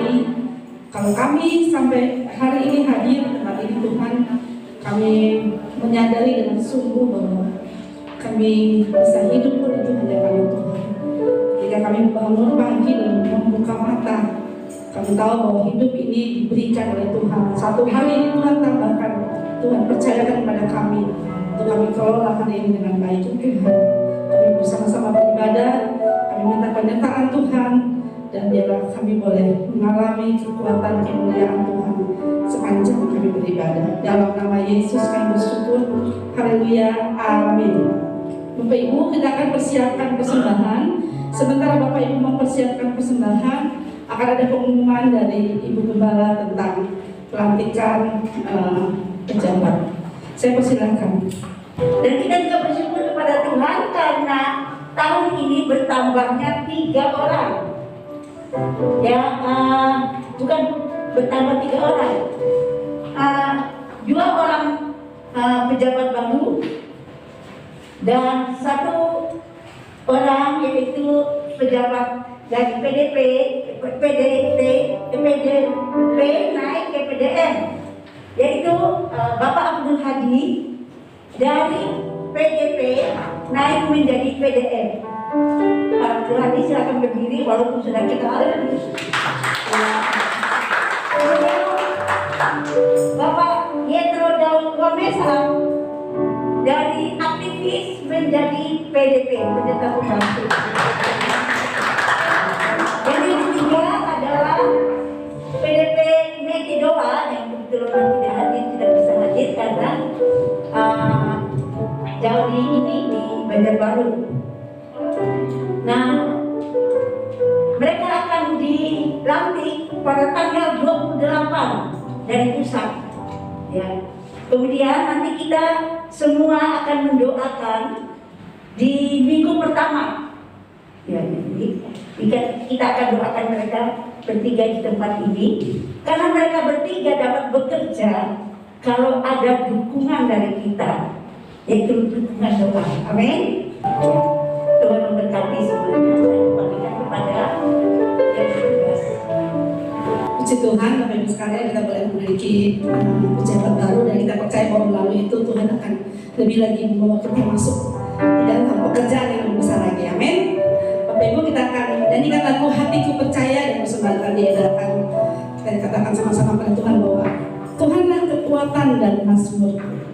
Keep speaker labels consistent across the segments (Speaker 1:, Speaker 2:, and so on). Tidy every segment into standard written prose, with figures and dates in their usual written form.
Speaker 1: kami. Kalau kami sampai hari ini hadir di tempat ini Tuhan, kami menyadari dengan sungguh bahwa kami bisa hidup pun itu hanya karena Tuhan. Ketika kami bangun pagi dan membuka mata, kami tahu bahwa hidup ini diberikan oleh Tuhan. Satu hari ini Tuhan tambahkan, Tuhan percayakan kepada kami untuk kami kelola hari ini dengan baik. Tuhan, kami bersama-sama beribadah, kami minta penyertaan Tuhan, dan biarlah kami boleh mengalami kekuatan kemuliaan Tuhan sepanjang kami beribadah. Dalam nama Yesus kami bersyukur. Haleluya, amin. Bapak Ibu, kita akan persiapkan persembahan. Sementara Bapak Ibu mempersiapkan persembahan, akan ada pengumuman dari Ibu Gembala tentang pelantikan pejabat. Saya persilakan.
Speaker 2: Dan kita juga bersyukur kepada Tuhan karena tahun ini bertambahnya 3 orang. Ya, bukan bertambah 3 orang. 2 orang pejabat baru dan 1 orang yaitu pejabat dari PDP naik ke PDM, yaitu Bapak Abdul Hadi dari PDP naik menjadi PDM. Pak Abdul Hadi silakan berdiri walaupun sudah kenal. Bapak Yetro Daud Gomesa dari aktivis menjadi PDP, pendeta pembantu. Dan yang ketiga adalah PDP Metidoa yang kebetulan tidak bisa hadir karena jauh di Banjarbaru. Nah, mereka akan dilantik pada tanggal 28 dari pusat. Ya. Kemudian nanti kita semua akan mendoakan di minggu pertama. Ya, jadi kita akan doakan mereka bertiga di tempat ini, karena mereka bertiga dapat bekerja kalau ada dukungan dari kita, yaitu dukungan doa. Amin. Tuhan memberkati semuanya. Saya kembalikan kepada yang bertugas.
Speaker 1: Puji Tuhan, Bapak Ibu sekalian, kita boleh memiliki pejabat baru dan kita percaya bahwa melalui itu Tuhan akan lebih lagi membawa kita masuk di dalam pekerjaan yang lebih besar lagi. Amin. Bapak Ibu, kita akan nyanyikan lagu Hatiku Percaya dan persembahan diadakan. Kita katakan sama-sama pada Tuhan bahwa Tuhanlah kekuatan dan mazmurku.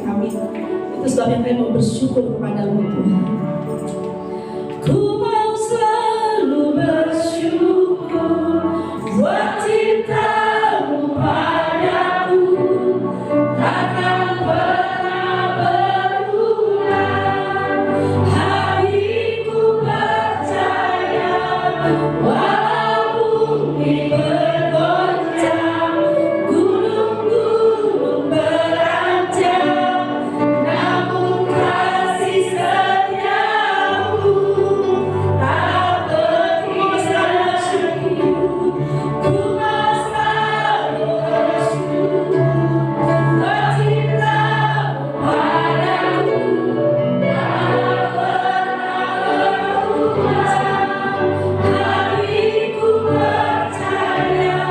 Speaker 1: kami. Itu sebabnya kami mau bersyukur kepada-Mu Tuhan. Ku mau selalu bersyukur buat cinta-Mu padaku, takkan pernah berulang. Hatiku percaya walau bumi bergoncang, gunung-gunung beranjak, namun kasih setiamu tak pergi selalu. Ku mau selalu bersyukur buat cinta-Mu padaku, tak pernah berulang. Hatiku percaya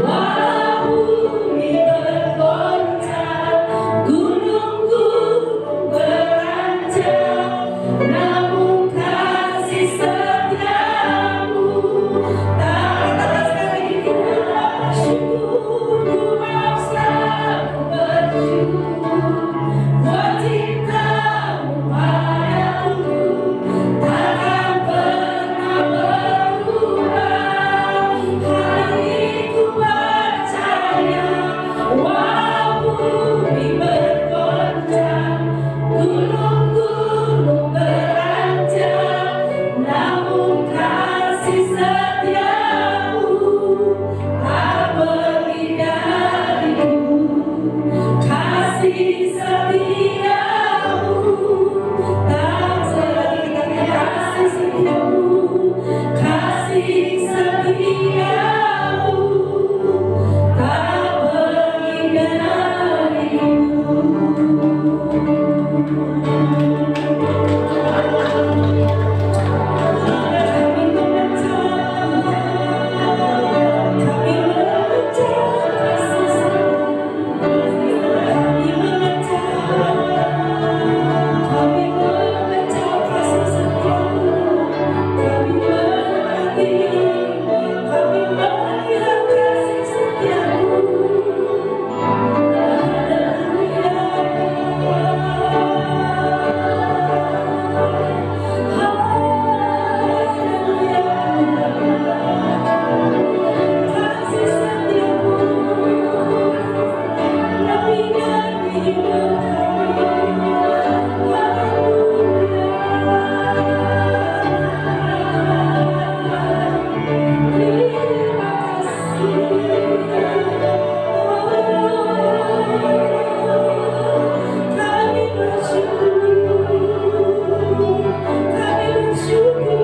Speaker 1: walau bumi bergoncang, gunung-gunung beranjak, namun kasih setiamu tak sekali ku bersyukur. Ku mau selalu bersyukur buat cinta-Mu padaku, takkan pernah berubah. Hatiku percaya walau bumi bergoncang, gunung-gunung beranjak, namun kasih setiamu tak pergi dariku. Kasih setiamu tak sekali kasih setiamu, kasih setiamu tak pergi dariku. Kami memecah kasih setiamu, kami memecah kasih setiamu, kami menanti, kami melihat kasih setiamu. Kasih setiamu lebih dari hidup kami. Terima kasih. Kami bersyukur, kami bersyukur,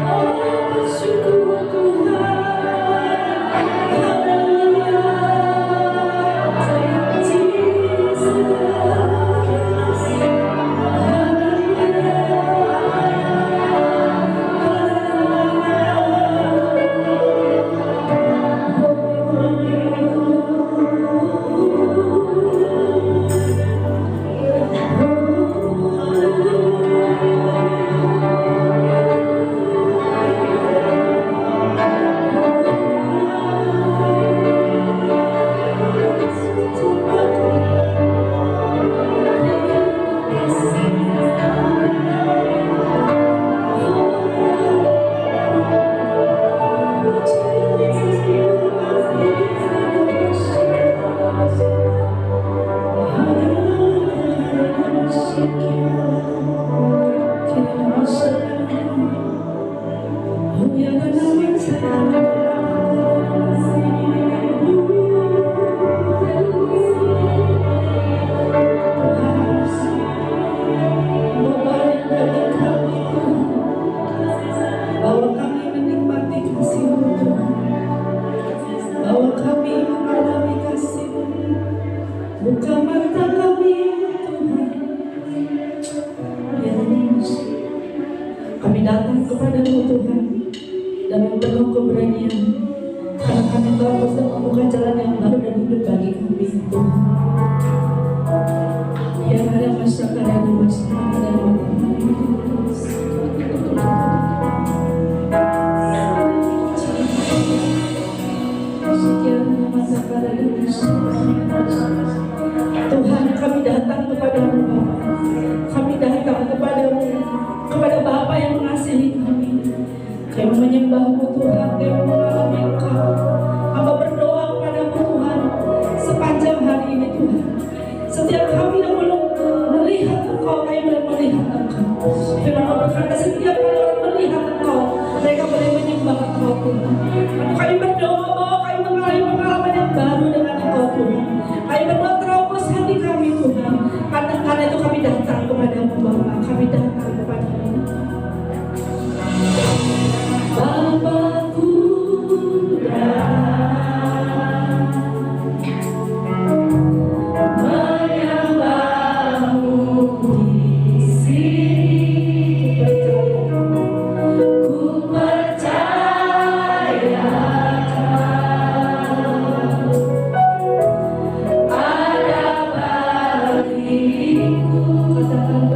Speaker 1: oh bersyukur Tuhan. Haleluya, Jesus. Bahwa kami menikmati kasih-Mu Tuhan, bahwa kami mengalami kasih-Mu. Buka mata kami Tuhan, ya Yesus. Kami datang kepada-Mu Tuhan dengan penuh keberanian, karena kami tahu Kau membuka jalan yang baru dan hidup bagi kami Tuhan. Ya ada masyarakat yang masyarakat yang sekian masa pada Indonesia. menyembah-Mu Tuhan, kami mengalami Engkau. Hamba berdoa kepada-Mu Tuhan sepanjang hari ini Tuhan. Setiap kami yang belum melihat Engkau, kami boleh melihat Engkau. Firman-Mu berkata setiap kali orang melihat Engkau, mereka boleh menyembah Engkau Tuhan. Kami berdoa bahwa kami mengalami pengalaman yang baru dengan Engkau Tuhan. Kami berdoa terobos hati kami Tuhan. Karena itu kami datang kepada-Mu Bapa, kami datang kepada-Mu. Bapakku menyembah-Mu di sini. Ku percaya ada bagiku. Katakan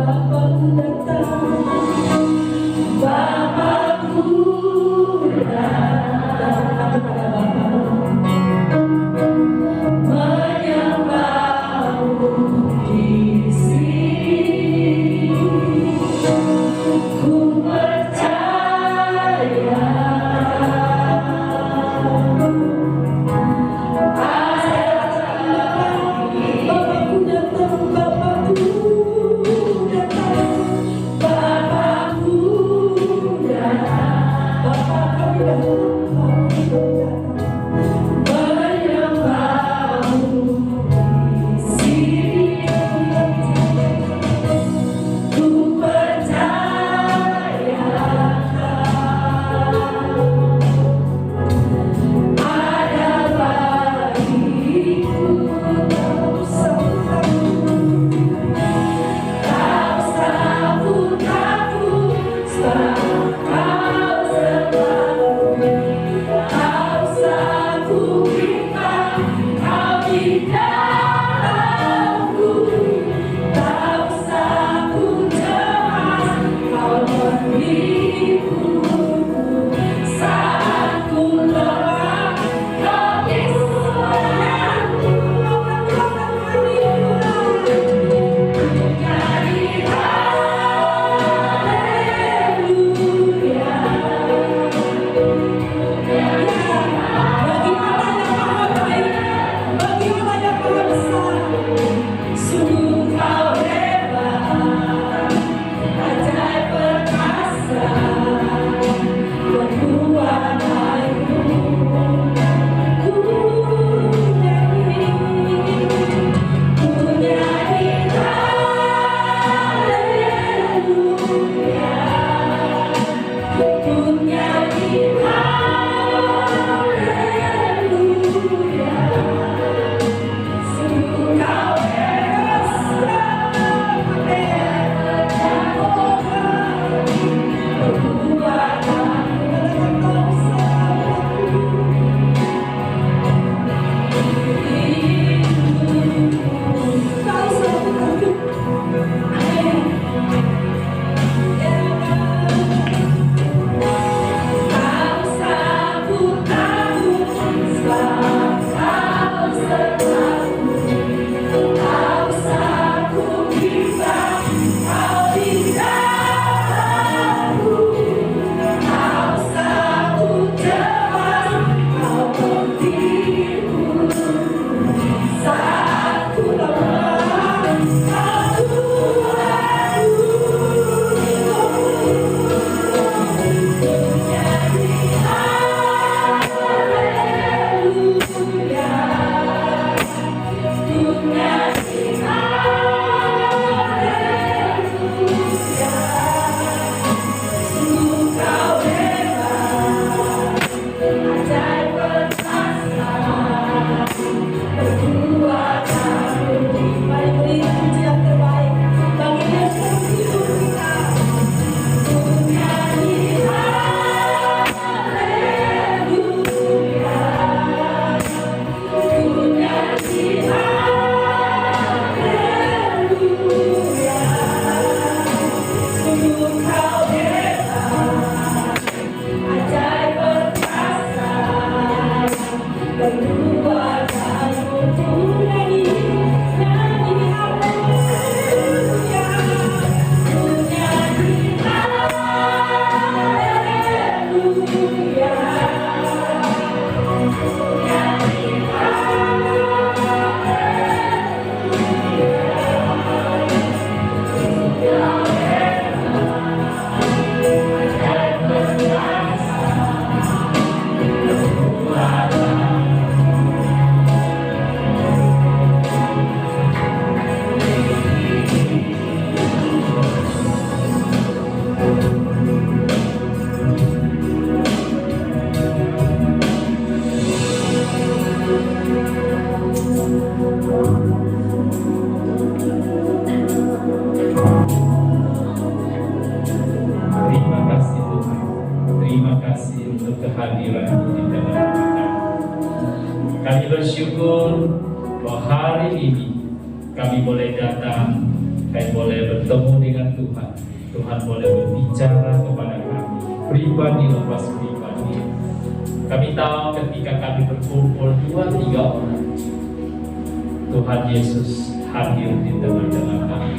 Speaker 3: kehadiran-Mu di tengah-tengah kami. Kami bersyukur bahwa hari ini kami boleh datang, kami boleh bertemu dengan Tuhan. Tuhan boleh berbicara kepada kami, pribadi lepas pribadi. Kami tahu ketika kami berkumpul 2-3 orang, Tuhan Yesus hadir di tengah-tengah kami.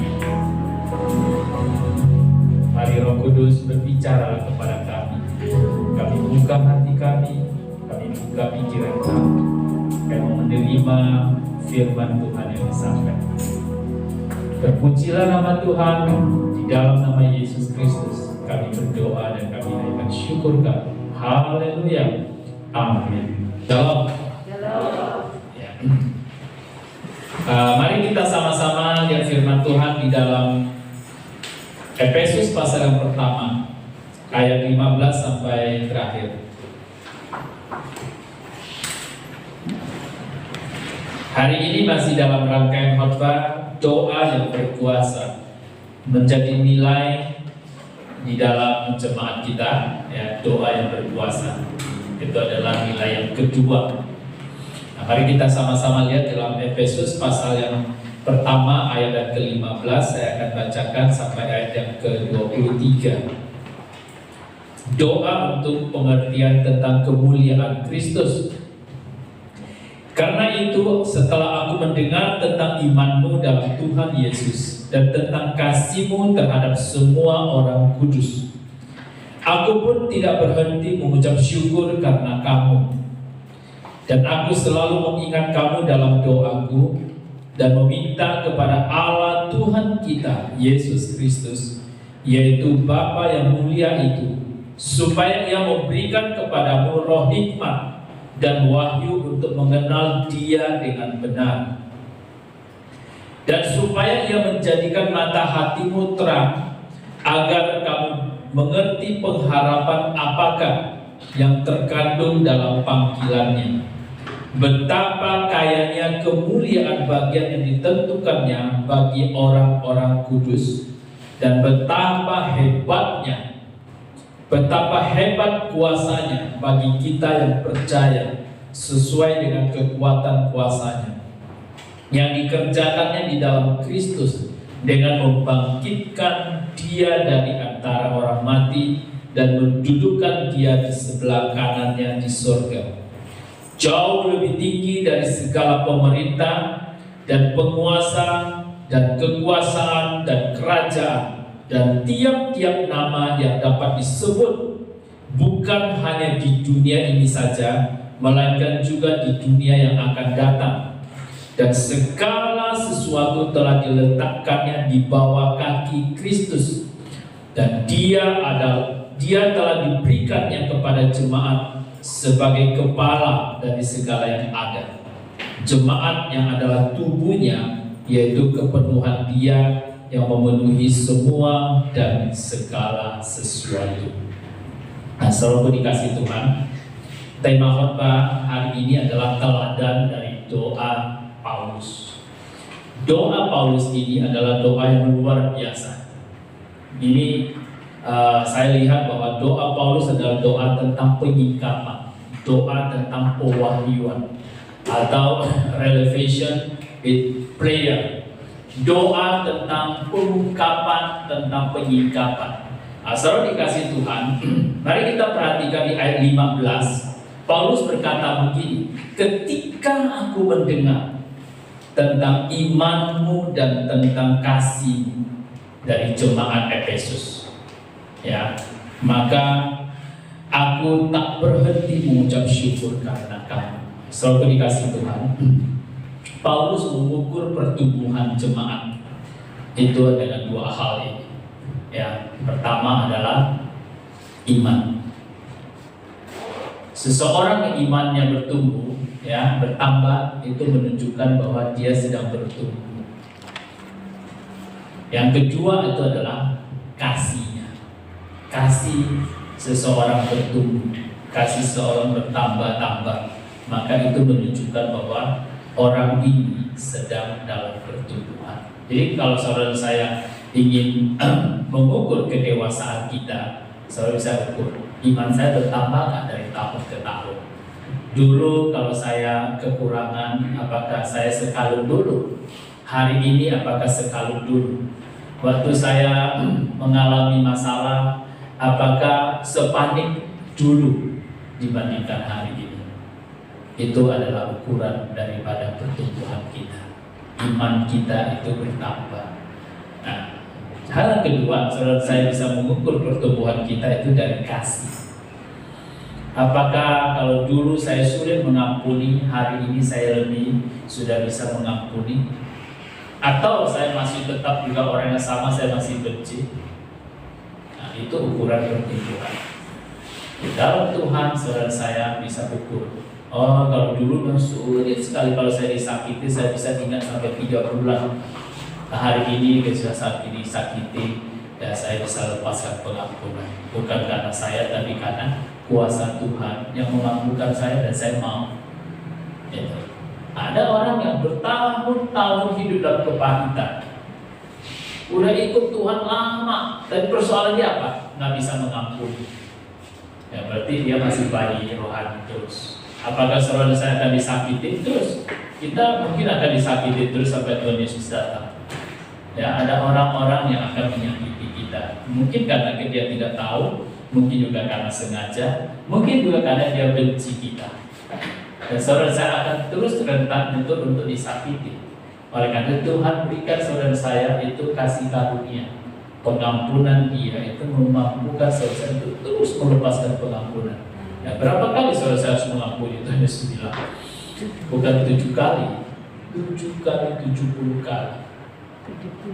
Speaker 3: Mari Roh Kudus berbicara kepada kami. Kami buka hati kami buka pikiran kami. Kami menerima firman Tuhan yang disampaikan. Terpujilah nama Tuhan. Di dalam nama Yesus Kristus kami berdoa dan kami naikkan syukur kami. Haleluya. Amin. Shalom. Ya. Mari kita sama-sama lihat firman Tuhan di dalam Efesus pasal yang pertama ayat 15 sampai terakhir. Hari ini masih dalam rangkaian khotbah doa yang berkuasa menjadi nilai di dalam jemaat kita, ya, doa yang berkuasa. Itu adalah nilai yang kedua. Nah, mari kita sama-sama lihat dalam Efesus pasal yang pertama ayat yang ke-15. Saya akan bacakan sampai ayat yang ke-23. Doa untuk pengertian tentang kemuliaan Kristus. Karena itu, setelah aku mendengar tentang imanmu dalam Tuhan Yesus dan tentang kasihmu terhadap semua orang kudus, aku pun tidak berhenti mengucap syukur karena kamu. Dan aku selalu mengingat kamu dalam doaku dan meminta kepada Allah Tuhan kita, Yesus Kristus, yaitu Bapa yang mulia itu, supaya Ia memberikan kepadamu roh hikmat dan wahyu untuk mengenal Dia dengan benar, dan supaya Ia menjadikan mata hatimu terang, agar kamu mengerti pengharapan apakah yang terkandung dalam panggilannya, betapa kayanya kemuliaan bagian yang ditentukannya bagi orang-orang kudus, dan betapa hebat kuasanya bagi kita yang percaya, sesuai dengan kekuatan kuasanya yang dikerjakannya di dalam Kristus, dengan membangkitkan Dia dari antara orang mati dan mendudukkan Dia di sebelah kanannya di surga, jauh lebih tinggi dari segala pemerintah dan penguasa dan kekuasaan dan kerajaan dan tiap-tiap nama yang dapat disebut, bukan hanya di dunia ini saja, melainkan juga di dunia yang akan datang. Dan segala sesuatu telah diletakkannya di bawah kaki Kristus, dan Dia telah diberikannya kepada jemaat sebagai kepala dari segala yang ada. Jemaat yang adalah tubuhnya, yaitu kepenuhan Dia yang memenuhi semua dan segala sesuatu. Nah, selalu dikasih Tuhan, tema khotbah hari ini adalah teladan dari doa Paulus. Doa Paulus ini adalah doa yang luar biasa. Ini saya lihat bahwa doa Paulus adalah doa tentang penyikapan, doa tentang pewahyuan, atau revelation with prayer. Doa tentang pengungkapan, tentang penyikapan. Asal dikasih Tuhan, mari kita perhatikan di ayat 15. Paulus berkata begini, ketika aku mendengar tentang imanmu dan tentang kasih dari jemaat Efesus, ya, maka aku tak berhenti mengucap syukur karena kamu. Selalu dikasih Tuhan, Paulus mengukur pertumbuhan jemaat itu dengan dua hal ini. Ya, pertama adalah iman. Seseorang yang imannya bertumbuh, ya, bertambah, itu menunjukkan bahwa dia sedang bertumbuh. Yang kedua itu adalah kasihnya. Kasih seseorang bertumbuh, kasih seseorang bertambah-tambah, maka itu menunjukkan bahwa orang ini sedang dalam pertumbuhan. Jadi kalau saudara saya ingin mengukur kedewasaan kita, saudara bisa ukur Iman saya bertambah nggak dari tahun ke tahun? Dulu kalau saya kekurangan, apakah saya sekalut dulu? Hari ini apakah sekalut dulu? Waktu saya mengalami masalah, apakah sepanik dulu dibandingkan hari ini? Itu adalah ukuran daripada pertumbuhan kita. Iman kita itu bertambah. Nah, hal yang kedua, saudara, saya bisa mengukur pertumbuhan kita itu dari kasih. Apakah kalau dulu saya sulit mengampuni, hari ini saya lebih sudah bisa mengampuni? Atau saya masih tetap juga orang yang sama, saya masih benci? Nah, itu ukuran pertumbuhan. Di dalam Tuhan, saudara, saya bisa ukur. Oh, kalau dulu memang sulit sekali kalau saya disakiti, saya bisa ingat sampai 3 bulan. Nah, hari ini ketika saat ini sakiti, ya saya bisa lepaskan pengampunan. Bukan karena saya, tapi karena kuasa Tuhan yang memampukan saya dan saya mau. Gitu. Ada orang yang bertahun-tahun hidup dalam kepahitan, udah ikut Tuhan lama, tapi persoalannya apa? Nggak bisa mengampuni. Ya berarti dia masih bayi rohani terus. Apakah saudara saya akan disakiti terus? Kita mungkin akan disakiti terus sampai Tuhan Yesus datang. Ya, ada orang-orang yang akan menyakiti kita. Mungkin karena dia tidak tahu, mungkin juga karena sengaja, mungkin juga karena dia benci kita. Dan saudara saya akan terus rentan untuk disakiti. Oleh karena Tuhan berikan saudara saya itu kasih karunia, pengampunan Dia itu memampukan saudara saya untuk terus melepaskan pengampunan. Ya, berapa kali saudara saya harus mengampuni? Tuhan Yesus bilang, bukan 7 kali, 7 kali, 70 kali.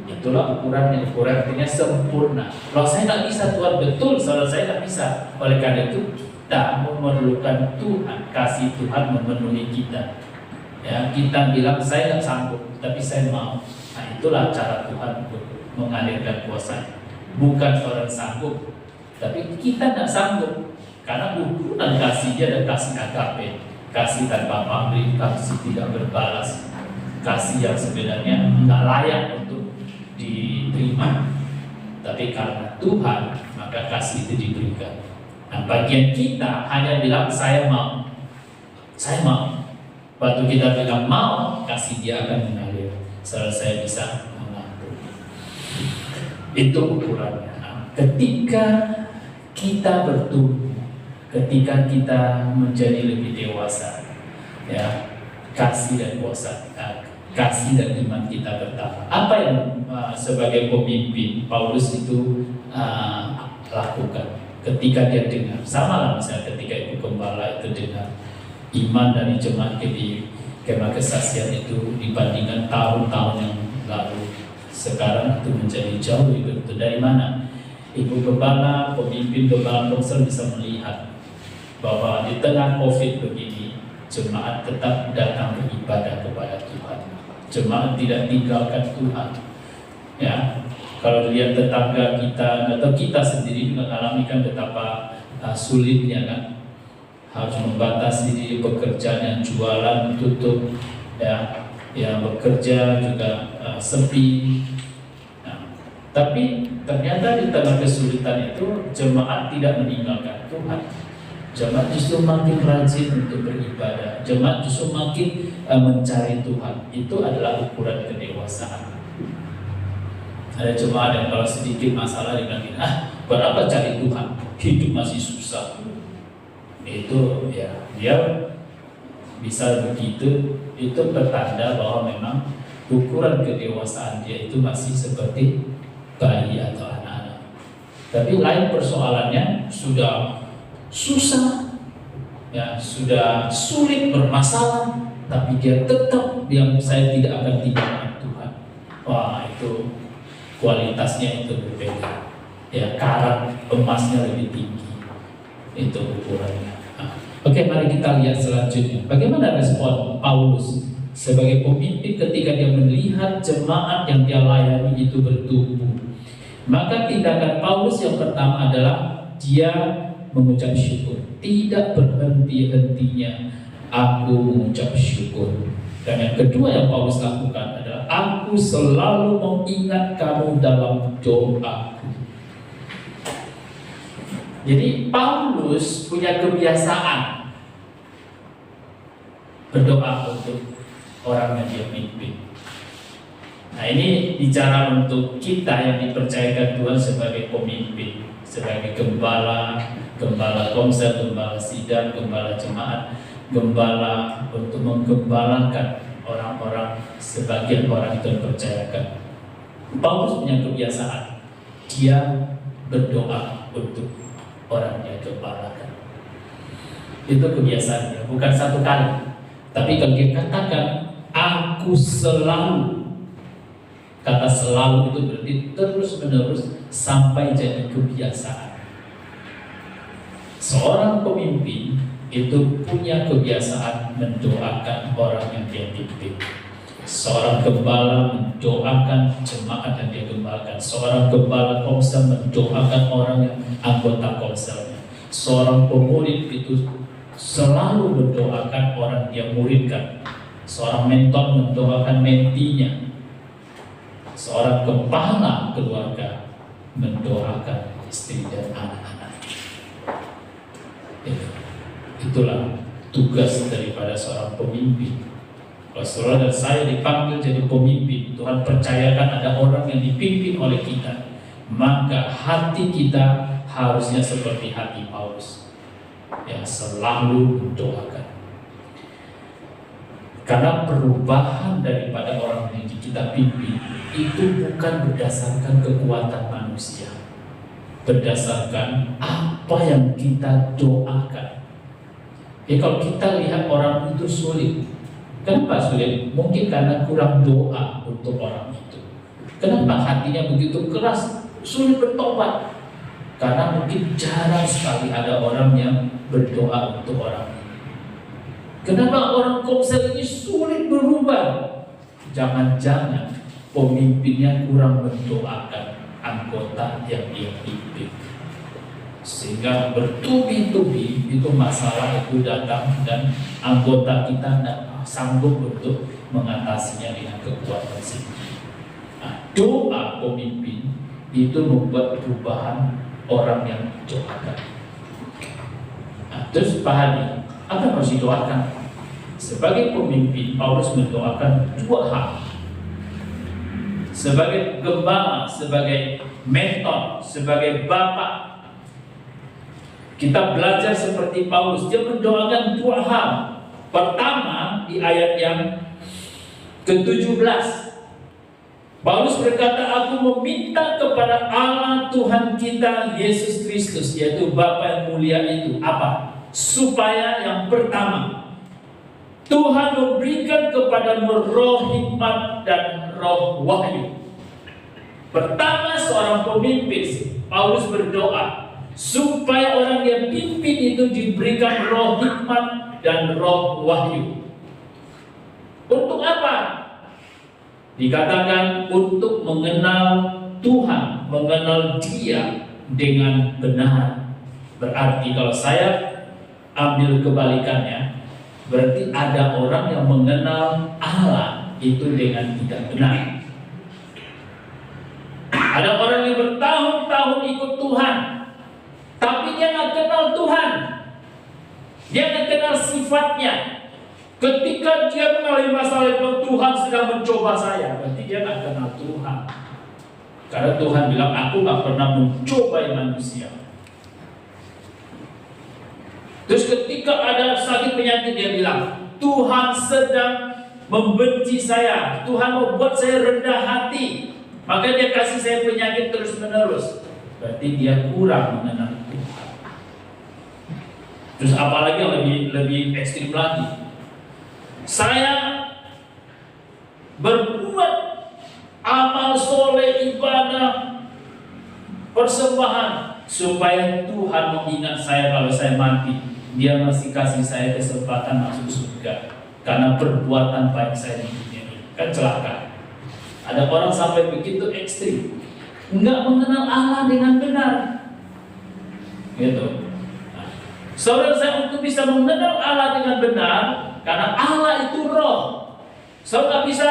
Speaker 3: Itulah ukurannya, ukuran artinya sempurna. Kalau saya nggak bisa Tuhan, betul saudara saya nggak bisa. Oleh karena itu kita memerlukan Tuhan, kasih Tuhan memenuhi kita. Ya, kita bilang saya nggak sanggup, tapi saya mau. Nah, itulah cara Tuhan untuk mengalirkan kuasa. Bukan orang sanggup, tapi kita nggak sanggup. Karena ukuran kasihnya dan kasih agape, kasih tanpa pamrih, kasih tidak berbalas, kasih yang sebenarnya nggak layak untuk diterima, tapi karena Tuhan maka kasih itu diberikan. Nah, bagian kita hanya bilang saya mau. Waktu kita bilang mau, kasih dia akan mengalir. Saya bisa mengampuni. Itu ukurannya. Nah, ketika kita bertumbuh, ketika kita menjadi lebih dewasa, ya, kasih dan kuasa, kasih dan iman kita bertambah. Apa yang sebagai pemimpin Paulus itu lakukan ketika dia dengar? Sama lah misalnya ketika ibu gembala itu dengar iman dari jemaat di Kemah Kesaksian itu dibandingkan tahun-tahun yang lalu, sekarang itu menjadi jauh lebih betul. Dari mana? Ibu gembala, pemimpin gembala Komsel bisa melihat bahwa di tengah COVID begini, jemaat tetap datang beribadah kepada Tuhan. Jemaat tidak tinggalkan Tuhan. Ya, kalau lihat tetangga kita atau kita sendiri juga mengalami kan betapa sulitnya kan, harus membatasi diri pekerjaan yang jualan tutup, ya, yang bekerja juga sepi. Nah, tapi ternyata di tengah kesulitan itu jemaat tidak meninggalkan Tuhan. Jemaat justru makin rajin untuk beribadah. Jemaat justru makin mencari Tuhan. Itu adalah ukuran kedewasaan. Ada jemaat yang kalau sedikit masalah dibilang, buat apa cari Tuhan? Hidup masih susah. Itu ya, dia bisa begitu. Itu pertanda bahwa memang ukuran kedewasaan dia itu masih seperti bayi atau anak-anak. Tapi lain persoalannya sudah susah, ya sudah sulit, bermasalah, tapi dia tetap bilang saya tidak akan tinggalkan Tuhan. Wah, itu kualitasnya itu berbeda. Ya, karat emasnya lebih tinggi. Itu ukurannya. Oke, mari kita lihat selanjutnya. Bagaimana respon Paulus sebagai pemimpin ketika dia melihat jemaat yang dia layani itu bertumbuh? Maka tindakan Paulus yang pertama adalah dia mengucap syukur. Tidak berhenti-hentinya aku mengucap syukur. Dan yang kedua yang Paulus lakukan adalah aku selalu mengingat kamu dalam doaku. Jadi Paulus punya kebiasaan berdoa untuk orang yang dia pimpin. Nah, ini bicara untuk kita yang dipercayakan Tuhan sebagai pemimpin, sebagai gembala, gembala komsel, gembala sidang, gembala jemaat, gembala untuk menggembalakan orang-orang, sebagian orang itu dipercayakan. Paulus punya kebiasaan, dia berdoa untuk orang yang gembalakan. Itu kebiasaannya, bukan satu kali. Tapi kalau dia katakan, aku selalu, kata selalu itu berarti terus-menerus sampai jadi kebiasaan. Seorang pemimpin itu punya kebiasaan mendoakan orang yang dia pimpin. Seorang gembala mendoakan jemaat yang dia gembalakan. Seorang gembala komsel mendoakan orang yang anggota komselnya. Seorang pemurid itu selalu mendoakan orang yang dia muridkan. Seorang mentor mendoakan mentinya. Seorang kepala keluarga mendoakan istri dan anak-anak. Itulah tugas daripada seorang pemimpin. Kalau saudara dan saya dipanggil jadi pemimpin, Tuhan percayakan ada orang yang dipimpin oleh kita, maka hati kita harusnya seperti hati Paulus, yang selalu mendoakan. Karena perubahan daripada orang yang kita pimpin itu bukan berdasarkan kekuatan manusia, berdasarkan apa yang kita doakan. Kalau kita lihat orang itu sulit, kenapa sulit? Mungkin karena kurang doa untuk orang itu. Kenapa hatinya begitu keras, sulit bertobat? Karena mungkin jarang sekali ada orang yang berdoa untuk orang itu. Kenapa orang komsel ini sulit berubah? Jangan-jangan pemimpinnya kurang mendoakan anggota yang dia pimpin, sehingga bertubi-tubi itu masalah itu datang dan anggota kita tidak sanggup untuk mengatasinya dengan kekuatan sendiri. Nah, doa pemimpin itu membuat perubahan orang yang doakan. Nah, terus pahami apa yang harus didoakan? Sebagai pemimpin, Paulus mendoakan dua hal. Sebagai gembala, sebagai mentor, sebagai bapak, kita belajar seperti Paulus. Dia mendoakan dua hal. Pertama, di ayat yang ke-17, Paulus berkata, aku meminta kepada Allah Tuhan kita Yesus Kristus, yaitu Bapa yang mulia itu. Apa? Supaya yang pertama, Tuhan memberikan kepadamu roh hikmat dan roh wahyu. Pertama, seorang pemimpin, Paulus berdoa supaya orang yang pimpin itu diberikan roh hikmat dan roh wahyu. Untuk apa? Dikatakan untuk mengenal Tuhan, mengenal Dia dengan benar. Berarti kalau saya ambil kebalikannya, berarti ada orang yang mengenal Allah itu dengan tidak benar. Ada orang yang bertahun-tahun ikut Tuhan, tapi dia nggak kenal Tuhan. Dia nggak kenal sifatnya. Ketika dia mengalami masalah itu, Tuhan sedang mencoba saya, berarti dia nggak kenal Tuhan. Karena Tuhan bilang, aku nggak pernah mencobai manusia. Terus ketika ada sakit penyakit, dia bilang, Tuhan sedang membenci saya, Tuhan membuat saya rendah hati, maka dia kasih saya penyakit terus menerus. Berarti dia kurang mengenal Tuhan. Terus apalagi yang lebih ekstrim lagi, saya berbuat amal soleh, ibadah, persembahan supaya Tuhan mengingat saya kalau saya mati. Dia masih kasih saya kesempatan masuk surga karena perbuatan baik saya di dunia ini. Kan celaka. Ada orang sampai begitu ekstrim, enggak mengenal Allah dengan benar. Gitu. Nah, saudara, saya untuk bisa mengenal Allah dengan benar, karena Allah itu roh. Saudara bisa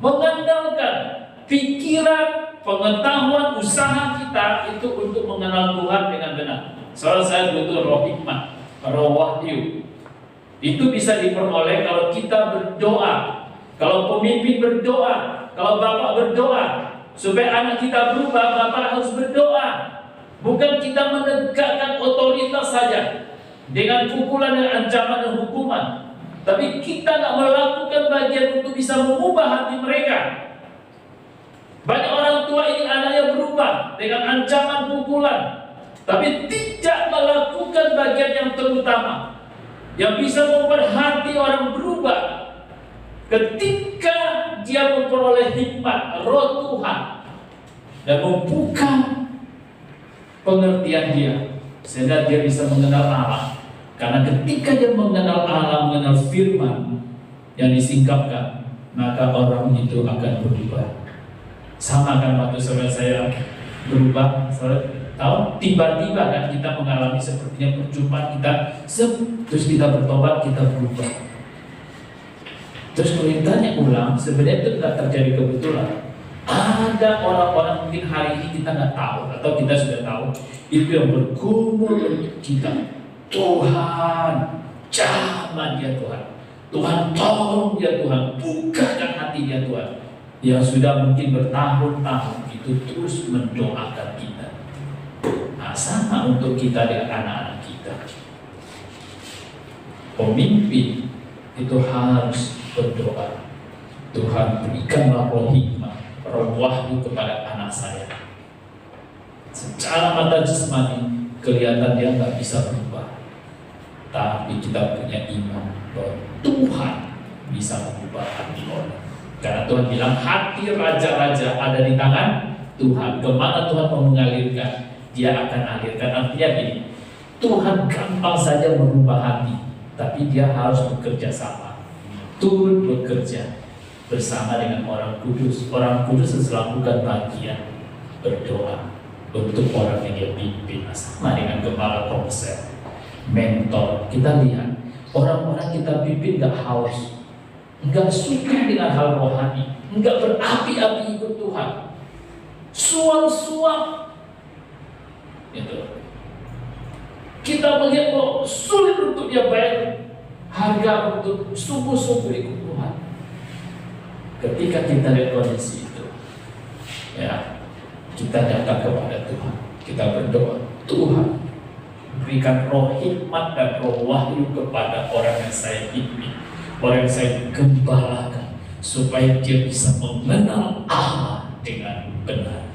Speaker 3: mengandalkan pikiran, pengetahuan, usaha kita itu untuk mengenal Tuhan dengan benar. Saudara, saya butuh roh hikmat, roh wahyu. Itu bisa diperoleh kalau kita berdoa, kalau pemimpin berdoa, kalau bapak berdoa. Supaya anak kita berubah, bapak harus berdoa. Bukan kita menegakkan otoritas saja dengan pukulan dan ancaman dan hukuman, tapi kita nggak melakukan bagian untuk bisa mengubah hati mereka. Banyak orang tua ingin anaknya berubah dengan ancaman pukulan, tapi tidak melakukan bagian yang terutama yang bisa membuat hati orang berubah. Ketika dia memperoleh hikmat roh Tuhan dan membuka pengertian dia, sehingga dia bisa mengenal Allah. Karena ketika dia mengenal Allah, mengenal firman yang disingkapkan, maka orang itu akan berubah. Sama kan waktu saudara saya berubah, saudara tahu, tiba-tiba kan kita mengalami sepertinya perjumpaan kita, terus kita bertobat, kita berubah. Terus kalau ditanya ulang, sebenarnya itu tidak terjadi kebetulan. Ada orang-orang mungkin hari ini kita nggak tahu, atau kita sudah tahu, itu yang bergumul untuk kita. Tuhan, jamah dia Tuhan. Tuhan tolong dia Tuhan, bukakan hati dia Tuhan. Yang sudah mungkin bertahun-tahun itu terus mendoakan kita. Nah, sama untuk kita dengan anak-anak kita. Pemimpin itu harus berdoa. Tuhan, berikanlah roh hikmat, roh wahyu kepada anak saya. Secara mata jasmani kelihatan dia nggak bisa berubah, tapi kita punya iman bahwa Tuhan bisa mengubah hati orang. Karena Tuhan bilang hati raja-raja ada di tangan Tuhan. Kemana Tuhan mau mengalirkan, dia akan alirkan. Artinya gini, Tuhan gampang saja merubah hati, tapi dia harus bekerja sama, turut bekerja bersama dengan orang kudus. Orang kudus harus lakukan bagian berdoa untuk orang yang dia pimpin. Sama dengan kepala komsel, mentor. Kita lihat orang-orang kita pimpin gak haus, enggak suka dengan hal rohani, enggak berapi-api ikut Tuhan, suam-suam. Itu kita melihat bahwa sulit untuk dia bayar harga untuk sungguh-sungguh ikut Tuhan. Ketika kita lihat kondisi itu, ya, kita datang kepada Tuhan, kita berdoa, Tuhan berikan roh hikmat dan roh wahyu kepada orang yang saya pimpin, orang yang saya gembalakan, supaya dia bisa mengenal Allah dengan benar.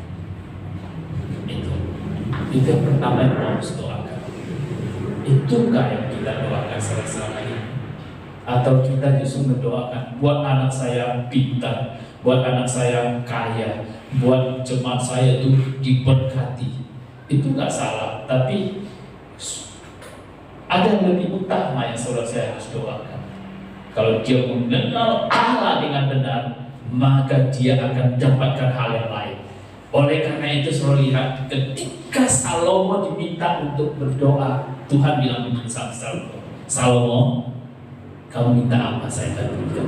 Speaker 3: Itu yang pertama yang harus doakan. Itukah yang kita doakan selama ini? Atau kita justru mendoakan buat anak saya pintar, buat anak saya kaya, buat jemaat saya itu diberkati. Itu nggak salah, tapi ada yang lebih utama yang saudara saya harus doakan. Kalau dia mengenal Allah dengan benar, maka dia akan dapatkan hal yang lain. Oleh karena itu saudara lihat, ketika Salomo diminta untuk berdoa, Tuhan bilang begini sama Salomo, Salomo, kamu minta apa saya akan berikan.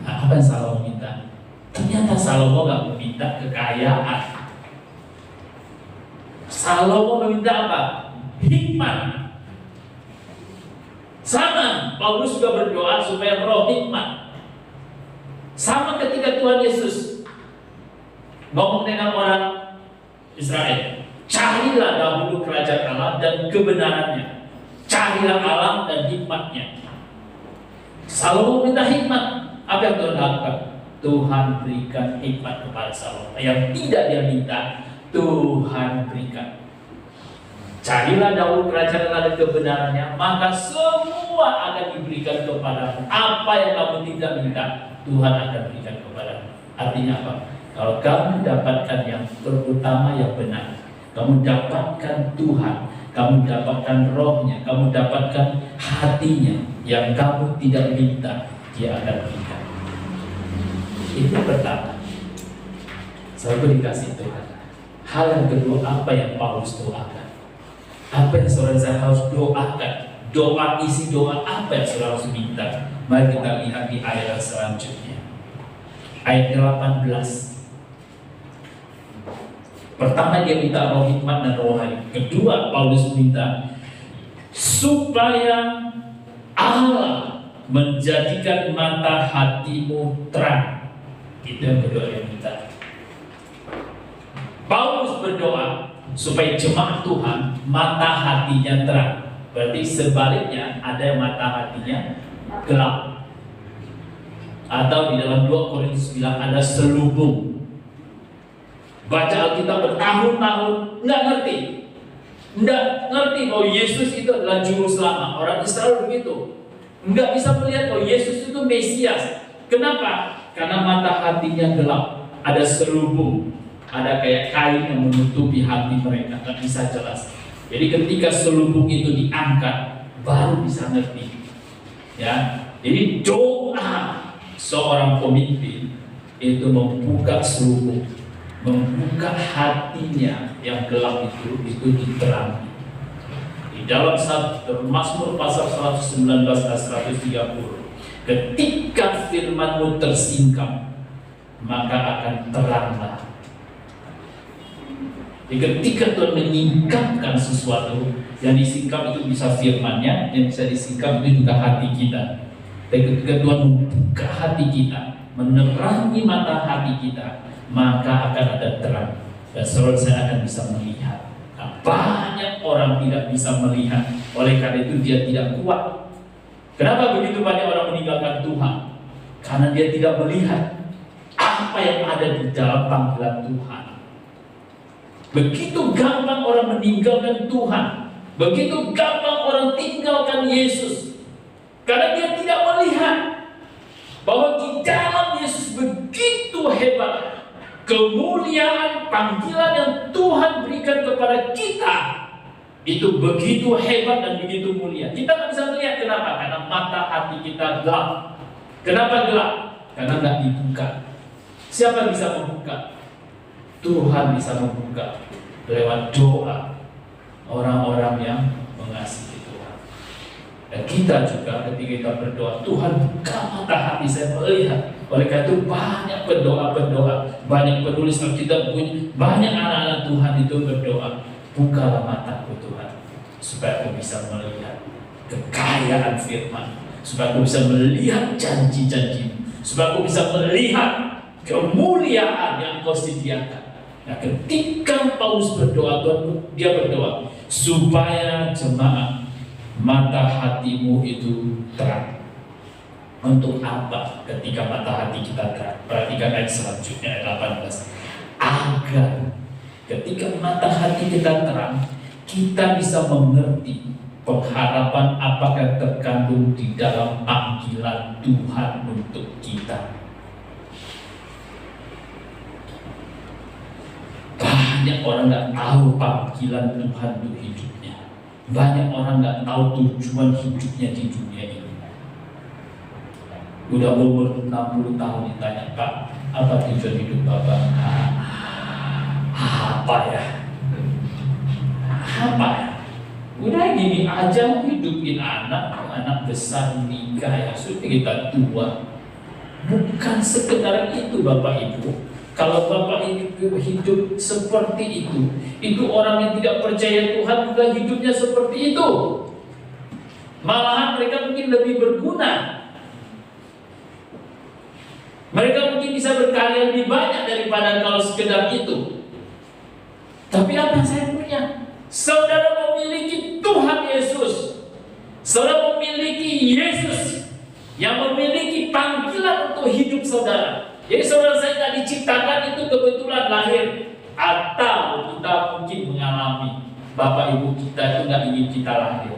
Speaker 3: Nah, apa yang Salomo minta? Ternyata Salomo gak meminta kekayaan. Salomo meminta apa? Hikmat. Sama, Paulus juga berdoa supaya roh hikmat. Sama ketika Tuhan Yesus ngomong dengan orang Israel, carilah dahulu kerajaan Allah dan kebenarannya, carilah Allah dan hikmatnya. Salomo minta hikmat. Apa yang Tuhan lakukan? Tuhan berikan hikmat kepada Salomo. Yang tidak dia minta, Tuhan berikan. Carilah dahulu kerajaan Allah dan kebenarannya, maka semua akan diberikan kepadamu. Apa yang kamu tidak minta, Tuhan akan berikan kepadamu. Artinya apa? Kalau kamu dapatkan yang terutama, yang benar, kamu dapatkan Tuhan, kamu dapatkan rohnya, kamu dapatkan hatinya, yang kamu tidak minta, dia akan berikan. Itu pertama, selalu dikasih Tuhan. Hal yang kedua, apa yang Paulus doakan? Apa yang saudara saya harus doakan? Doa, isi doa apa yang saudara harus minta? Mari kita lihat di ayat selanjutnya, ayat 18. Pertama, dia minta roh hikmat dan rohani. Kedua, Paulus minta supaya Allah menjadikan mata hatimu terang. Itu yang kedua yang minta. Paulus berdoa supaya jemaat Tuhan mata hatinya terang. Berarti sebaliknya, ada yang mata hatinya gelap. Atau di dalam 2 Korintus bilang ada selubung. Baca Alkitab bertahun-tahun nggak ngerti bahwa Yesus itu adalah juru selamat. Orang Israel begitu, nggak bisa melihat bahwa Yesus itu Mesias. Kenapa? Karena mata hatinya gelap, ada selubung, ada kayak kain yang menutupi hati mereka, nggak bisa jelas. Jadi ketika selubung itu diangkat, baru bisa ngerti. Ya, jadi doa seorang pemimpin itu membuka selubung, membuka hatinya yang gelap itu diterangi. Di dalam Mazmur pasal 119 dan 130, ketika firman-Mu tersingkap, maka akan teranglah. Jadi ketika Tuhan menyingkapkan sesuatu, yang disingkap itu bisa firman-Nya, yang bisa disingkap itu juga hati kita. Dan ketika Tuhan membuka hati kita, menerangi mata hati kita, maka akan ada terang. Dan saudara saya akan bisa melihat. Nah, banyak orang tidak bisa melihat, oleh karena itu dia tidak kuat. Kenapa begitu banyak orang meninggalkan Tuhan? Karena dia tidak melihat apa yang ada di dalam panggilan Tuhan. Begitu gampang orang meninggalkan Tuhan, begitu gampang orang tinggalkan Yesus, karena dia tidak melihat bahwa di dalam Yesus begitu hebat kemuliaan panggilan yang Tuhan berikan kepada kita, itu begitu hebat dan begitu mulia. Kita nggak bisa melihat. Kenapa? Karena mata hati kita gelap. Kenapa gelap? Karena nggak dibuka. Siapa yang bisa membuka? Tuhan bisa membuka lewat doa orang-orang yang mengasihi Tuhan. Dan kita juga ketika kita berdoa, Tuhan buka mata hati saya melihat. Oleh karena itu banyak pendoa-pendoa, banyak penulis Alkitab, banyak anak-anak Tuhan itu berdoa, bukalah mataku Tuhan, supaya aku bisa melihat kekayaan firman, supaya aku bisa melihat janji-janji, supaya aku bisa melihat kemuliaan yang Kau sediakan. Nah, ketika Paulus berdoa, dia berdoa supaya jemaat mata hatimu itu terang. Untuk apa ketika mata hati kita terang? Perhatikan ayat selanjutnya, ayat 18. Agar ketika mata hati kita terang, kita bisa mengerti pengharapan apakah terkandung di dalam panggilan Tuhan untuk kita. Banyak orang nggak tahu panggilan Tuhan untuk hidupnya. Banyak orang nggak tahu tujuan hidupnya di dunia ini. Udah umur 60 tahun ditanya, Pak, apa tujuan hidup Bapak? Apa ya? Udah gini aja, hidupin anak besar, nikah, ya sudah kita tua. Bukan sekedar itu Bapak Ibu. Kalau Bapak hidup seperti itu orang yang tidak percaya Tuhan juga hidupnya seperti itu. Malahan mereka mungkin lebih berguna. Mereka mungkin bisa berkarya lebih banyak daripada kalau sekedar itu. Tapi apa yang saya punya? Saudara memiliki Tuhan Yesus. Saudara memiliki Yesus yang memiliki panggilan untuk hidup saudara. Jadi saudara saya tidak diciptakan itu kebetulan lahir, atau kita mungkin mengalami bapak ibu kita itu nggak ingin kita lahir.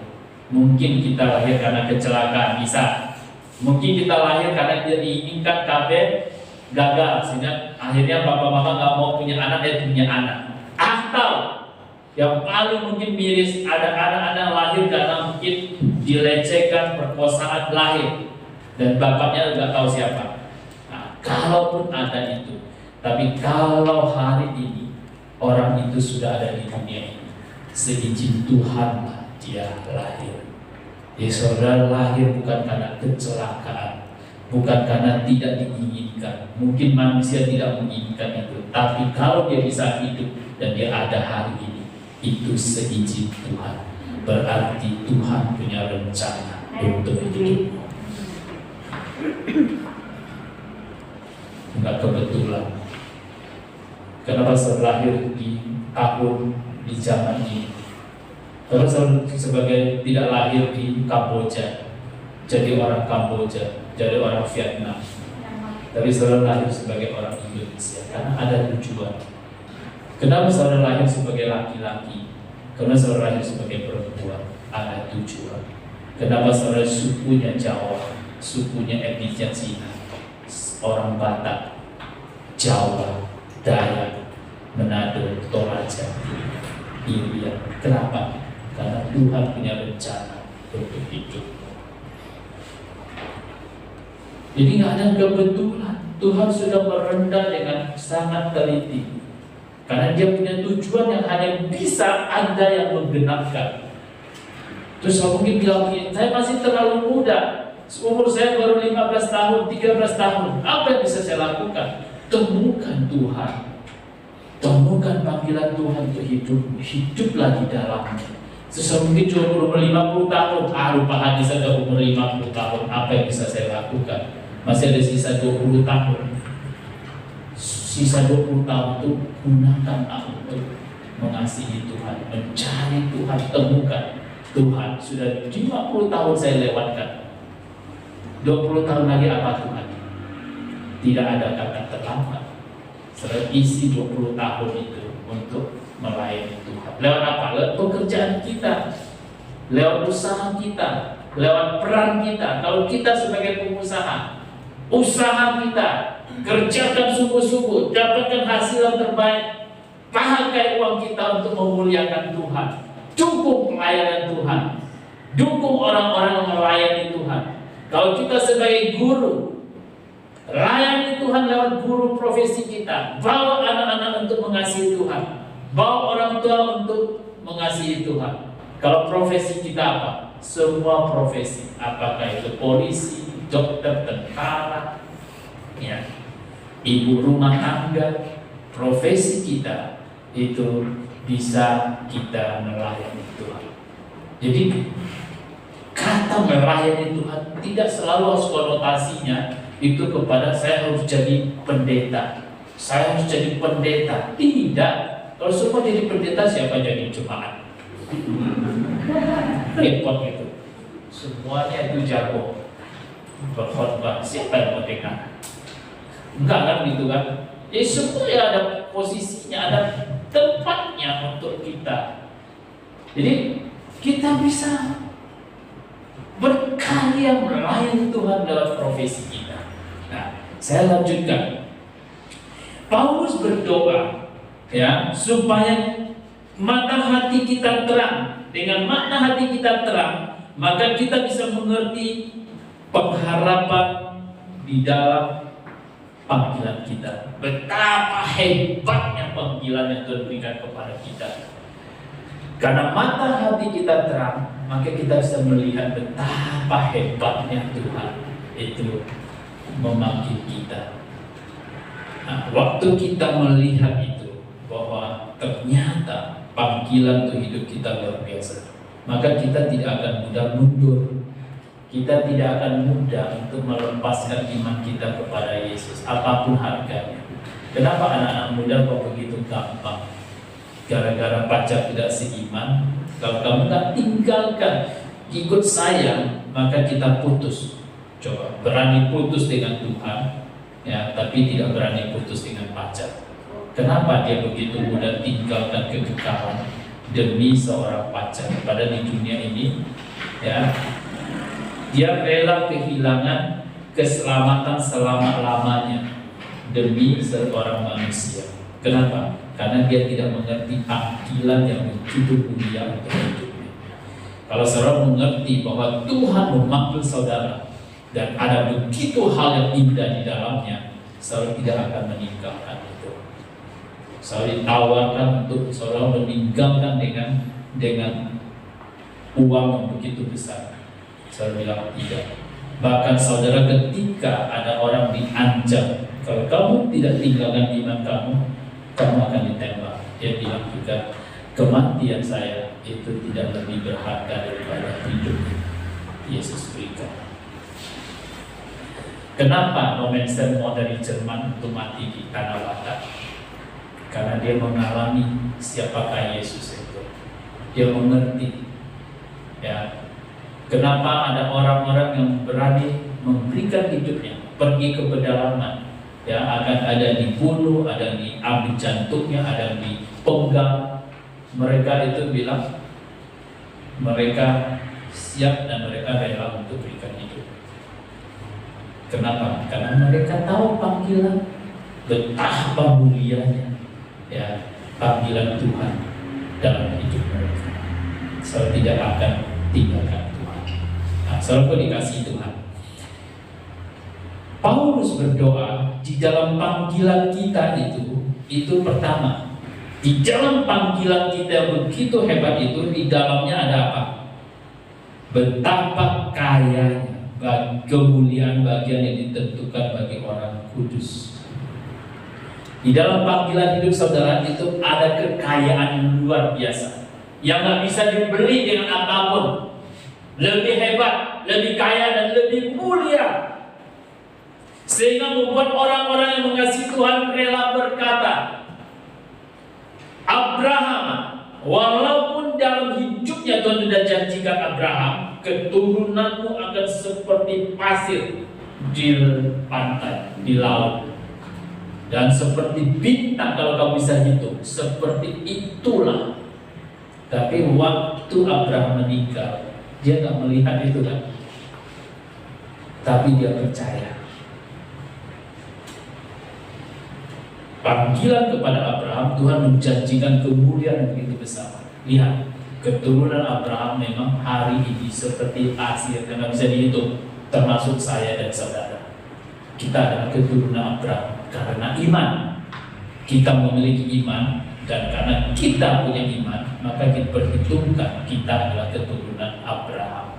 Speaker 3: Mungkin kita lahir karena kecelakaan, bisa. Mungkin kita lahir karena dia diinginkan KB gagal, sehingga akhirnya bapak mama nggak mau punya anak, dia punya anak. Atau yang paling mungkin miris, ada anak-anak lahir karena mungkin dilecehkan, perkosaan lahir, dan bapaknya nggak tahu siapa. Nah, kalaupun ada itu, tapi kalau hari ini orang itu sudah ada di dunia ini, seizin Tuhan dia lahir. Jadi saudara lahir bukan karena kecelakaan, bukan karena tidak diinginkan. Mungkin manusia tidak menginginkan itu, tapi kalau dia bisa hidup dan dia ada hari ini, itu seizin Tuhan. Berarti Tuhan punya rencana untuk hidup. Enggak kebetulan. Kenapa saya lahir di tahun di zaman ini? Kalau saya sebagai tidak lahir di Kamboja, jadi orang Kamboja, jadi orang Vietnam, tapi saya lahir sebagai orang Indonesia karena ada tujuan. Kenapa saya lahir sebagai laki-laki? Karena saya lahir sebagai perempuan, ada tujuan. Kenapa saya sukunya Jawa, sukunya etnisnya Cina, orang Batak, Jawa, Dayak, Manado, Toraja, Irian. Kenapa? Karena Tuhan punya rencana untuk hidup. Jadi nggak ada kebetulan. Tuhan sudah merendah dengan sangat teliti. Karena dia punya tujuan yang hanya bisa Anda yang menggenapkan. Terus saya mungkin bilang, saya masih terlalu muda. Umur saya baru 15 tahun, 13 tahun. Apa yang bisa saya lakukan? Temukan Tuhan. Temukan panggilan Tuhan untuk hidup. Hiduplah di dalamnya. Terus mungkin cuma umur 50 tahun. Lupa hadis ada umur 50 tahun. Apa yang bisa saya lakukan? Masih ada sisa 20 tahun. Sisa 20 tahun itu gunakan untuk mengasihi Tuhan, mencari Tuhan, temukan Tuhan. Sudah 50 tahun saya lewatkan. 20 tahun lagi apa Tuhan? Tidak ada kata terlambat. Saya isi 20 tahun itu untuk melayani Tuhan. Lewat apa? Lewat pekerjaan kita, lewat usaha kita, lewat peran kita. Kalau kita sebagai pengusaha, usaha kita, kerjakan sungguh-sungguh, dapatkan hasil yang terbaik, pakai uang kita untuk memuliakan Tuhan, dukung pelayanan Tuhan, dukung orang-orang yang melayani Tuhan. Kalau kita sebagai guru, layani Tuhan lewat guru profesi kita, bawa anak-anak untuk mengasihi Tuhan, bawa orang tua untuk mengasihi Tuhan. Kalau profesi kita apa? Semua profesi, apakah itu polisi, dokter, tentara, ya, ibu rumah tangga, profesi kita itu bisa kita melayani Tuhan. Jadi kata melayani Tuhan tidak selalu harus konotasinya itu kepada saya harus jadi pendeta, saya harus jadi pendeta. Tidak. Kalau semua jadi pendeta, siapa jadi jemaat? Repot itu. Semuanya itu jago berkhotbah, siapa yang mau dengar? Enggak kan gitu kan? Jadi semua ada posisinya, ada tempatnya untuk kita. Jadi kita bisa berkarya melayani Tuhan dalam profesi kita. Nah, saya lanjutkan. Paulus berdoa, ya, supaya mata hati kita terang. Dengan mata hati kita terang, maka kita bisa mengerti pengharapan di dalam panggilan kita. Betapa hebatnya panggilan yang Tuhan berikan kepada kita. Karena mata hati kita terang, maka kita bisa melihat betapa hebatnya Tuhan itu memanggil kita. Nah, waktu kita melihat itu, bahwa ternyata panggilan untuk hidup kita luar biasa, maka kita tidak akan mudah mundur. Kita tidak akan mudah untuk melepaskan iman kita kepada Yesus, apapun harganya. Kenapa anak-anak muda kok begitu gampang? Gara-gara pacar tidak seiman. Kalau kamu tak tinggalkan, ikut saya, maka kita putus. Coba berani putus dengan Tuhan, ya, tapi tidak berani putus dengan pacar. Kenapa dia begitu mudah tinggalkan kekekalan demi seorang pacar? Padahal di dunia ini, ya, dia rela kehilangan keselamatan selama-lamanya demi seorang manusia. Kenapa? Karena dia tidak mengerti panggilan yang begitu mulia untuk hidupnya. Kalau saudara mengerti bahwa Tuhan memanggil saudara dan ada begitu hal yang indah di dalamnya, saudara tidak akan meninggalkan itu. Saudara ditawarkan untuk saudara meninggalkan dengan uang yang begitu besar. Saya bilang tidak. Bahkan saudara, ketika ada orang diancam, kalau kamu tidak tinggalkan iman kamu, kamu akan ditembak. Dia bilang juga, kematian saya itu tidak lebih berharga daripada hidup Yesus berikan. Kenapa Nommensen mau dari Jerman untuk mati di Tanah Batak? Karena dia mengalami siapakah Yesus itu. Dia mengerti. Ya, kenapa ada orang-orang yang berani memberikan hidupnya, pergi ke pedalaman, ya, akan ada dibunuh, ada diambil jantungnya, ada dipenggal. Mereka itu bilang mereka siap dan mereka rela untuk berikan hidup. Kenapa? Karena mereka tahu panggilan, betapa mulianya, ya, panggilan Tuhan dalam hidup mereka. Saya tidak akan tinggalkan Tuhan. Nah, selalu dikasih Tuhan. Paulus berdoa di dalam panggilan kita itu pertama. Di dalam panggilan kita yang begitu hebat itu, di dalamnya ada apa? Betapa kayanya kemuliaan bagian yang ditentukan bagi orang kudus. Di dalam panggilan hidup saudara itu ada kekayaan yang luar biasa, yang gak bisa dibeli dengan apapun. Lebih hebat, lebih kaya dan lebih mulia, sehingga membuat orang-orang yang mengasihi Tuhan rela berkata, Abraham, walaupun dalam hidupnya Tuhan sudah janjikan Abraham, keturunanmu akan seperti pasir di pantai, di laut, dan seperti bintang kalau kamu bisa hitung, seperti itulah. Tapi waktu Abraham meninggal, dia nggak melihat itu kan, tapi dia percaya. Panggilan kepada Abraham, Tuhan menjanjikan kemuliaan yang begitu besar. Lihat, keturunan Abraham memang hari ini seperti pasir, karena bisa dihitung, termasuk saya dan saudara. Kita adalah keturunan Abraham karena iman. Kita memiliki iman, dan karena kita punya iman, maka kita perhitungkan kita adalah keturunan Abraham.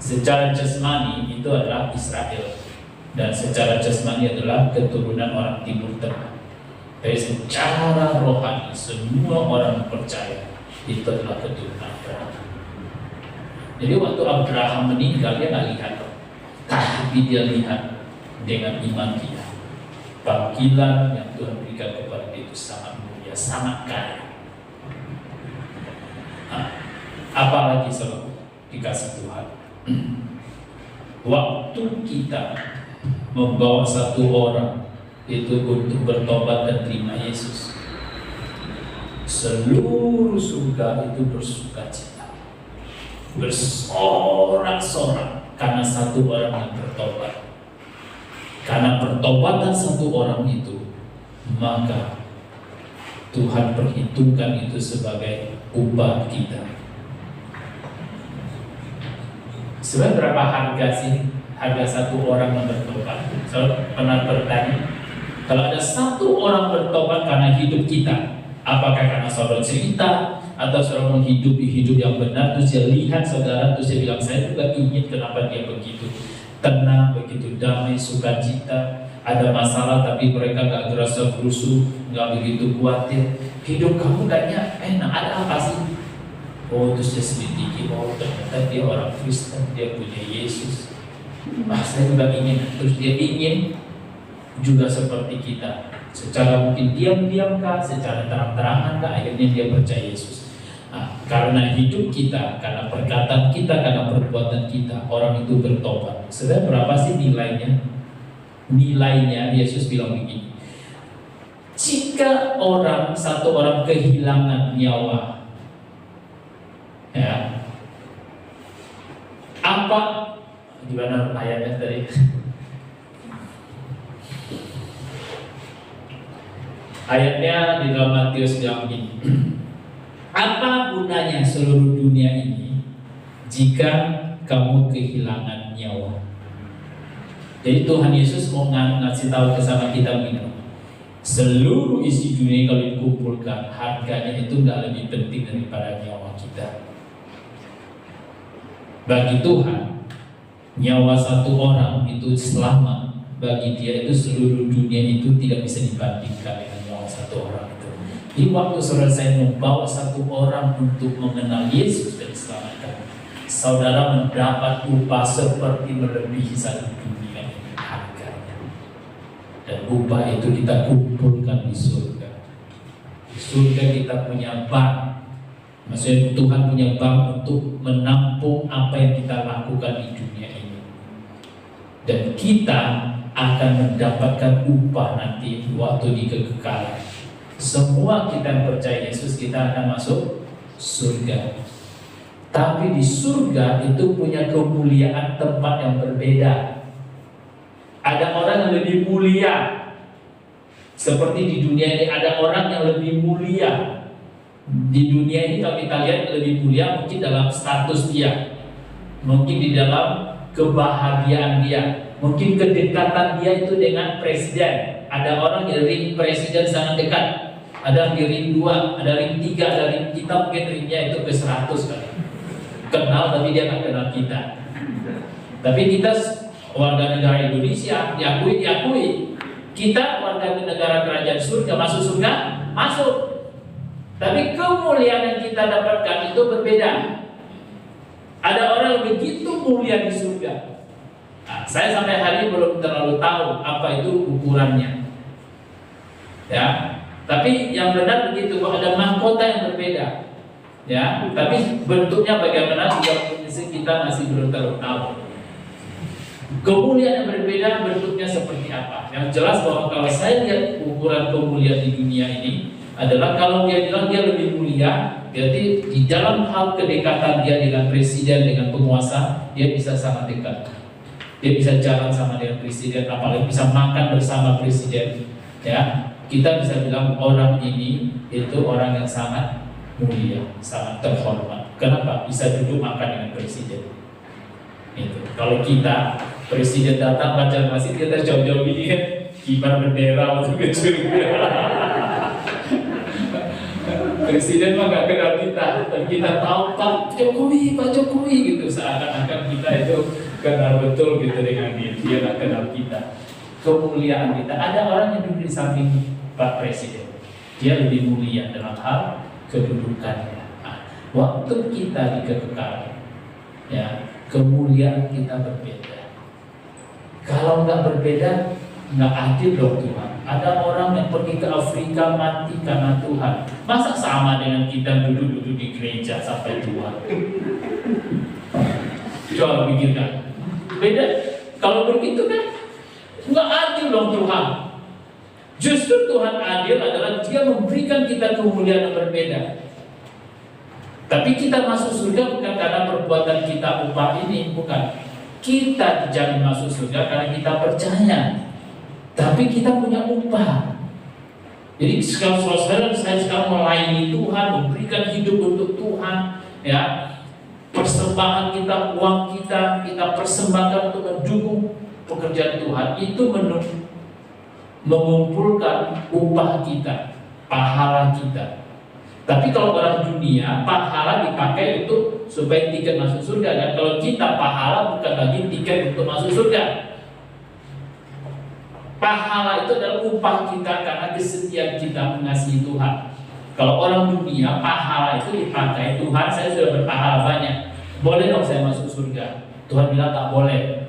Speaker 3: Secara jasmani itu adalah Israel, dan secara jasmani adalah keturunan orang Timur Tengah. Tapi secara rohani semua orang percaya itu adalah keturunan Abraham. Jadi waktu Abraham meninggal dia nggak lihat, tapi dia lihat dengan iman dia. Panggilan yang Tuhan berikan kepada dia itu sangat mulia, sangat kaya. Nah, apalagi selalu dikasih Tuhan. Waktu kita membawa satu orang itu untuk bertobat dan terima Yesus, seluruh surga itu bersukacita, bersorak-sorak karena satu orang yang bertobat. Karena pertobatan satu orang itu, maka Tuhan perhitungkan itu sebagai upah kita. Sebenarnya berapa harga sih harga satu orang yang bertobat? Saya pernah bertanya, kalau ada satu orang bertobat karena hidup kita, apakah karena saudara cerita atau saudara menghidupi hidup yang benar, terus dia lihat saudara, terus dia bilang saya juga ingin, kenapa dia begitu tenang, begitu damai, sukacita, ada masalah tapi mereka gak gerasa gerusu, gak begitu khawatir, hidup kamu kayaknya enak, ada apa sih? Oh, terus dia selidiki, oh ternyata dia orang Kristen, dia punya Yesus. Saya juga ingin, terus dia ingin juga seperti kita, secara mungkin diam-diam kah, secara terang-terangan kah, akhirnya dia percaya Yesus. Nah, karena hidup kita, karena perkataan kita, karena perbuatan kita, orang itu bertobat. Sebenarnya berapa sih nilainya? Nilainya Yesus bilang begini, jika satu orang kehilangan nyawa, ya, apa gimana ayatnya tadi? Ayatnya di dalam Matius bilang begini, apa gunanya seluruh dunia ini jika kamu kehilangan nyawa? Jadi Tuhan Yesus mau ngasih tahu bersama kita begini, seluruh isi dunia kalau dikumpulkan, harganya itu nggak lebih penting daripada nyawa kita. Bagi Tuhan, Nyawa satu orang itu selamat bagi dia, itu seluruh dunia itu tidak bisa dibandingkan dengan nyawa satu orang itu. Di waktu saudara saya membawa satu orang untuk mengenal Yesus dan diselamatkan, saudara mendapat upah seperti melebihi satu dunia ini harganya. Dan upah itu kita kumpulkan di surga. Di surga kita punya bank. Maksudnya Tuhan punya bank untuk menampung apa yang kita lakukan di dunia ini. Dan kita akan mendapatkan upah nanti waktu di kekekalan. Semua kita yang percaya Yesus, kita akan masuk surga. Tapi di surga itu punya kemuliaan tempat yang berbeda. Ada orang yang lebih mulia. Seperti di dunia ini ada orang yang lebih mulia. Di dunia ini kalau kita lihat lebih mulia mungkin dalam status dia, mungkin di dalam kebahagiaan dia, mungkin kedekatan dia itu dengan presiden. Ada orang yang ring presiden sangat dekat, ada di ring 2, ada ring 3, ada ring kita mungkin ringnya itu ke 100 kali. Kenal tapi dia tak kenal kita. Tapi kita warga negara Indonesia diakui. Kita warga negara kerajaan surga, masuk surga, masuk. Tapi kemuliaan yang kita dapatkan itu berbeda. Ada orang yang begitu mulia di surga. Nah, saya sampai hari ini belum terlalu tahu apa itu ukurannya. Ya, tapi yang benar begitu, kok ada mahkota yang berbeda. Ya, tapi bentuknya bagaimana juga kita masih belum terlalu tahu. Kemuliaan yang berbeda bentuknya seperti apa? Yang jelas bahwa kalau saya lihat ukuran kemuliaan di dunia ini adalah kalau dia bilang dia lebih mulia, berarti di dalam hal kedekatan dia dengan presiden, dengan penguasa, dia bisa sangat dekat. Dia bisa jalan sama dengan presiden, apalagi bisa makan bersama presiden. Ya, kita bisa bilang orang ini itu orang yang sangat mulia, sangat terhormat. Kenapa? Bisa duduk makan dengan presiden. Itu. Kalau kita presiden datang baca masjid, kita jauh-jauh ini kan kibar bendera waktu kecil. Presiden mah gak kenal kita, tapi kita tahu Pak Jokowi gitu, seakan-akan kita itu kenal betul gitu dengan dia gak kenal kita. Kemuliaan kita, ada orang yang duduk di samping Pak Presiden, dia lebih mulia dalam hal kedudukannya. Nah, waktu kita di kekekalan, ya kemuliaan kita berbeda. Kalau nggak berbeda, nggak adil dong Tuhan. Ada orang yang pergi ke Afrika mati karena Tuhan. Masa sama dengan kita duduk-duduk di gereja sampai tua? Coba pikirkan. Beda. Kalau begitu kan nggak adil dong Tuhan. Justru Tuhan adil adalah Dia memberikan kita kemuliaan yang berbeda. Tapi kita masuk surga bukan karena perbuatan kita upah ini, bukan. Kita dijamin masuk surga karena kita percaya. Tapi kita punya upah. Jadi kalau saya sekarang melayani Tuhan, memberikan hidup untuk Tuhan, ya persembahan kita, uang kita persembahkan untuk mendukung pekerjaan Tuhan, itu mengumpulkan upah kita, pahala kita. Tapi kalau orang dunia, pahala dipakai untuk supaya tiket masuk surga. Dan kalau kita pahala bukan lagi tiket untuk masuk surga. Pahala itu adalah upah kita karena kesetiaan kita mengasihi Tuhan. Kalau orang dunia, pahala itu dipakai Tuhan, saya sudah berpahala banyak, boleh dong saya masuk surga. Tuhan bilang tak boleh.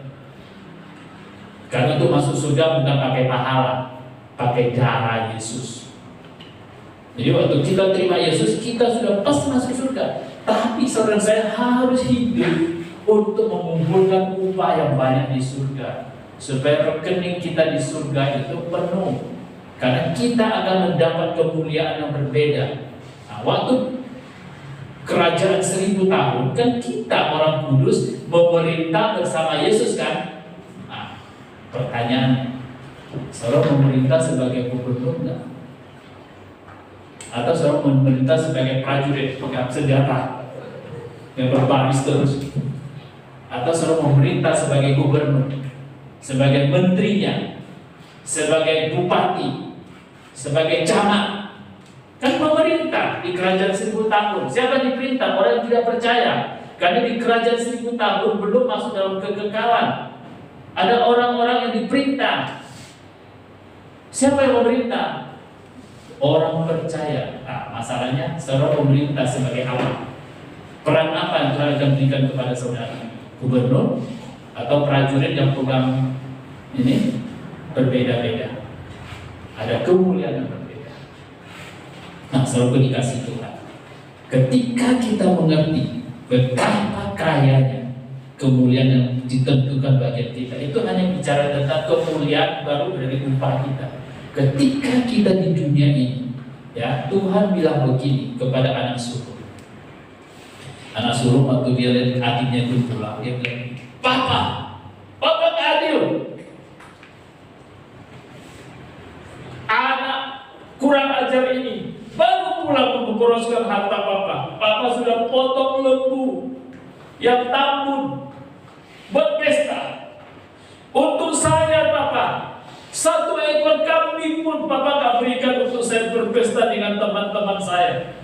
Speaker 3: Karena itu masuk surga bukan pakai pahala, pakai darah Yesus. Jadi waktu kita terima Yesus, kita sudah pasti masuk surga. Tapi saudara saya harus hidup untuk mengumpulkan upah yang banyak di surga, supaya rekening kita di surga itu penuh. Karena kita akan mendapat kemuliaan yang berbeda. Nah, waktu kerajaan 1000 tahun, kan kita orang kudus memerintah bersama Yesus kan? Nah, pertanyaannya, saudara memerintah sebagai gubernur enggak? Atau saudara memerintah sebagai prajurit pegang senjata yang berbaris terus? Atau saudara memerintah sebagai gubernur, sebagai menterinya, sebagai bupati, sebagai camat? Kan pemerintah di kerajaan 1000 tahun. Siapa diperintah? Orang yang tidak percaya. Karena di kerajaan 1000 tahun belum masuk dalam kekekalan. Ada orang-orang yang diperintah. Siapa yang memerintah? Orang percaya. Nah, masalahnya seorang pemerintah sebagai Allah. Peran apa yang Tuhan akan berikan kepada saudara? Gubernur atau prajurit yang pegang ini berbeda-beda. Ada kemuliaan yang berbeda. Nah, selalu dikasih Tuhan. Ketika kita mengerti betapa kayanya kemuliaan yang ditentukan bagi kita, itu hanya bicara tentang kemuliaan baru dari upah kita. Ketika kita di dunia ini, ya Tuhan bilang begini kepada anak sulung. Anak sulung waktu dia lihat adiknya itu pulang, dia bilang, Papa nggak adil. Anak kurang ajar ini baru pulang memboroskan harta Papa. Papa sudah potong lembu yang tambun buat pesta. Untuk saya Papa, 1 ekor kambing pun Papa nggak berikan untuk saya berpesta dengan teman-teman saya.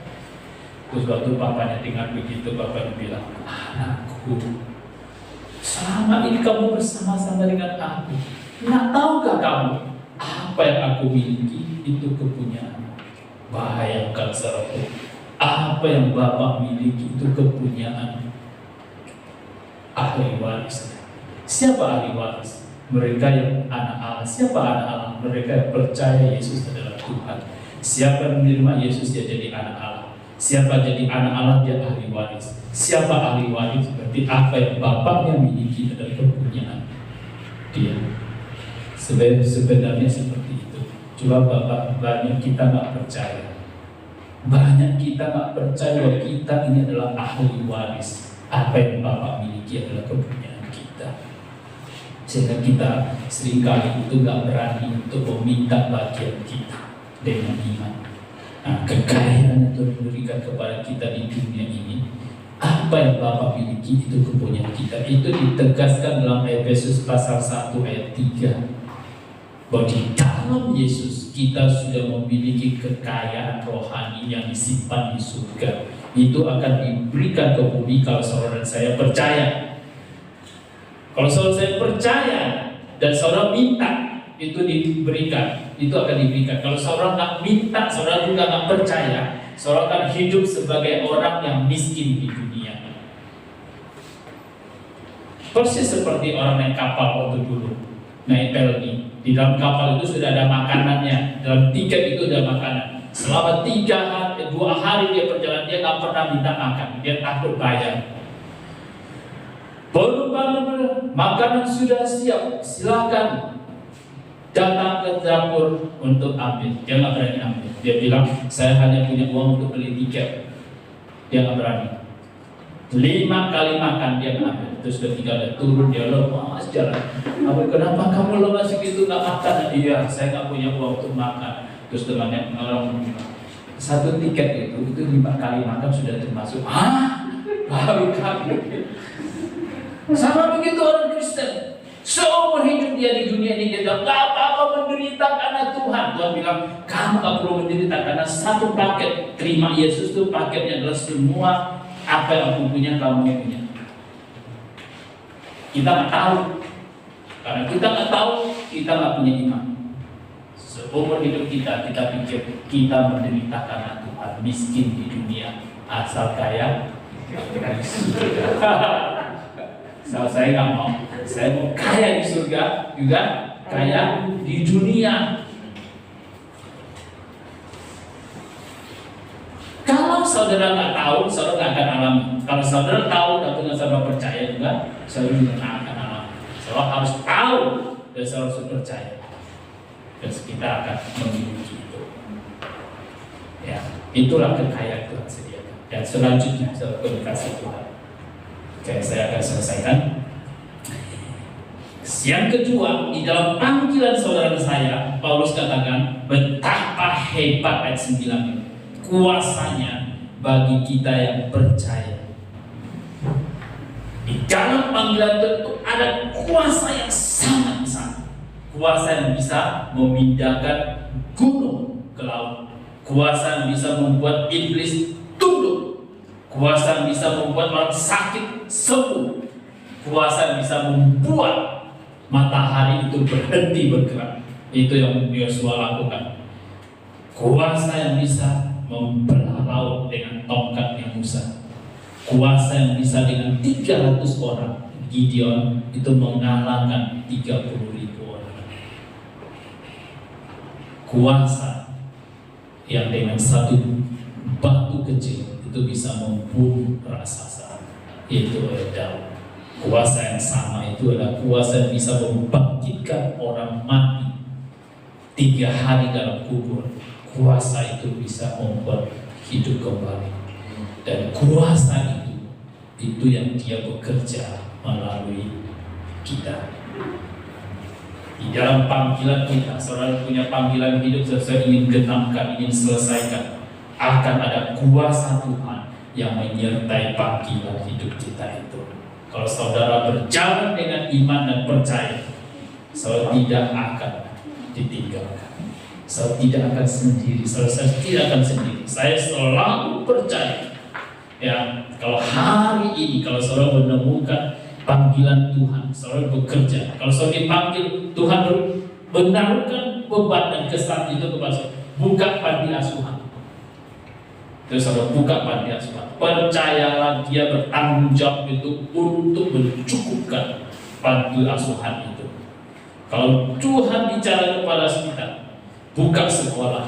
Speaker 3: Terus waktu papanya dengar begitu, Bapak bilang, anakku, selama ini kamu bersama-sama dengan aku. Nggak tahukah kamu apa yang aku miliki itu kepunyaan? Bayangkan saudaraku, apa yang Bapak miliki itu kepunyaan ahli waris. Siapa ahli waris? Mereka yang anak Allah. Siapa anak Allah? Mereka yang percaya Yesus adalah Tuhan. Siapa yang menerima Yesus, dia jadi anak Allah. Siapa jadi anak Allah, dia ahli waris. Siapa ahli waris? Berarti apa yang bapaknya miliki adalah kepunyaan dia. Sebenarnya seperti itu. Coba Bapak, banyak kita nggak percaya. Banyak kita nggak percaya bahwa kita ini adalah ahli waris. Apa yang Bapak miliki adalah kepunyaan kita. Sehingga kita seringkali itu nggak berani untuk meminta bagian kita dengan iman. Nah, kekayaan yang Tuhan berikan kepada kita di dunia ini, apa yang Bapa miliki itu kepunyaan kita. Itu ditegaskan dalam Efesus pasal 1 ayat 3, bahwa di dalam Yesus kita sudah memiliki kekayaan rohani yang disimpan di surga. Itu akan diberikan ke bumi kalau saudara dan saya percaya. Kalau saudara saya percaya dan saudara minta, itu diberikan, itu akan diberikan. Kalau saudara nggak minta, saudara juga nggak percaya, saudara akan hidup sebagai orang yang miskin di dunia. Persis seperti orang naik kapal waktu dulu, naik pelni. Di dalam kapal itu sudah ada makanannya, dalam tiket itu ada makanan. Selama 2 hari dia perjalanan, dia nggak pernah minta makan, dia takut bayar. Belum makanan sudah siap, silakan datang ke dapur untuk ambil. Dia nggak berani ambil. Dia bilang, saya hanya punya uang untuk beli tiket. Dia nggak berani. 5 kali makan dia nggak ambil. Terus ketika dia turun, dia lemas jalan. Kenapa kamu lemas begitu nggak makan? Iya, saya nggak punya uang untuk makan. Terus temannya orang bilang, 1 tiket itu 5 kali makan sudah termasuk. Hah? Baru kaget. Sama begitu orang Kristen. Seumur hidup dia di dunia ini, dia bilang, gak apa-apa menderita karena Tuhan. Tuhan bilang, kamu gak perlu menderita karena 1 paket. Terima Yesus itu paketnya adalah semua apa yang aku punya, kamu punya. Kita gak tahu. Karena kita gak tahu, kita gak punya iman. Seumur hidup kita pikir kita menderita karena Tuhan. Miskin di dunia, asal kaya. Saya nggak mau. Saya mau kaya di surga, juga kaya di dunia. Kalau saudara nggak tahu, saudara nggak akan alami. Kalau saudara tahu dan saudara percaya juga, saudara juga nggak akan alami. Saudara harus tahu dan saudara harus percaya. Dan kita akan memiliki itu. Ya, itulah kekayaan Tuhan sediakan. Dan selanjutnya, saudara kasih Tuhan. Oke, saya akan selesaikan. Yang kedua, di dalam panggilan saudara saya, Paulus katakan betapa hebat ayat 9 kuasanya bagi kita yang percaya. Di dalam panggilan itu ada kuasa yang sangat besar. Kuasa yang bisa memindahkan gunung ke laut. Kuasa yang bisa membuat iblis tunduk. Kuasa yang bisa membuat orang sakit sembuh. Kuasa yang bisa membuat matahari itu berhenti bergerak. Itu yang Yosua lakukan. Kuasa yang bisa membelah laut dengan tongkatnya Musa. Kuasa yang bisa dengan 300 orang Gideon itu mengalahkan 30.000 orang. Kuasa yang dengan satu batu kecil itu bisa membunuh raksasa, itu oleh Daud. Kuasa yang sama itu adalah kuasa yang bisa membangkitkan orang mati 3 hari dalam kubur. Kuasa itu bisa membuat hidup kembali. Dan kuasa itu yang dia bekerja melalui kita. Di dalam panggilan kita, saudara punya panggilan hidup, saudara ingin genapkan, ingin selesaikan, akan ada kuasa Tuhan yang menyertai panggilan hidup kita itu. Kalau saudara berjalan dengan iman dan percaya, saudara tidak akan ditinggalkan. Saudara tidak akan sendiri. Saudara tidak akan sendiri. Saya selalu percaya, ya, kalau hari ini kalau saudara menemukan panggilan Tuhan, saudara bekerja. Kalau saudara dipanggil, Tuhan benarkan beban dan kesan itu kepada saudara. Buka panti asuhan. Terus saudara buka panti asuhan. Percayalah dia bertanggung jawab itu untuk mencukupkan panti asuhan itu. Kalau Tuhan bicara kepada kita, buka sekolah,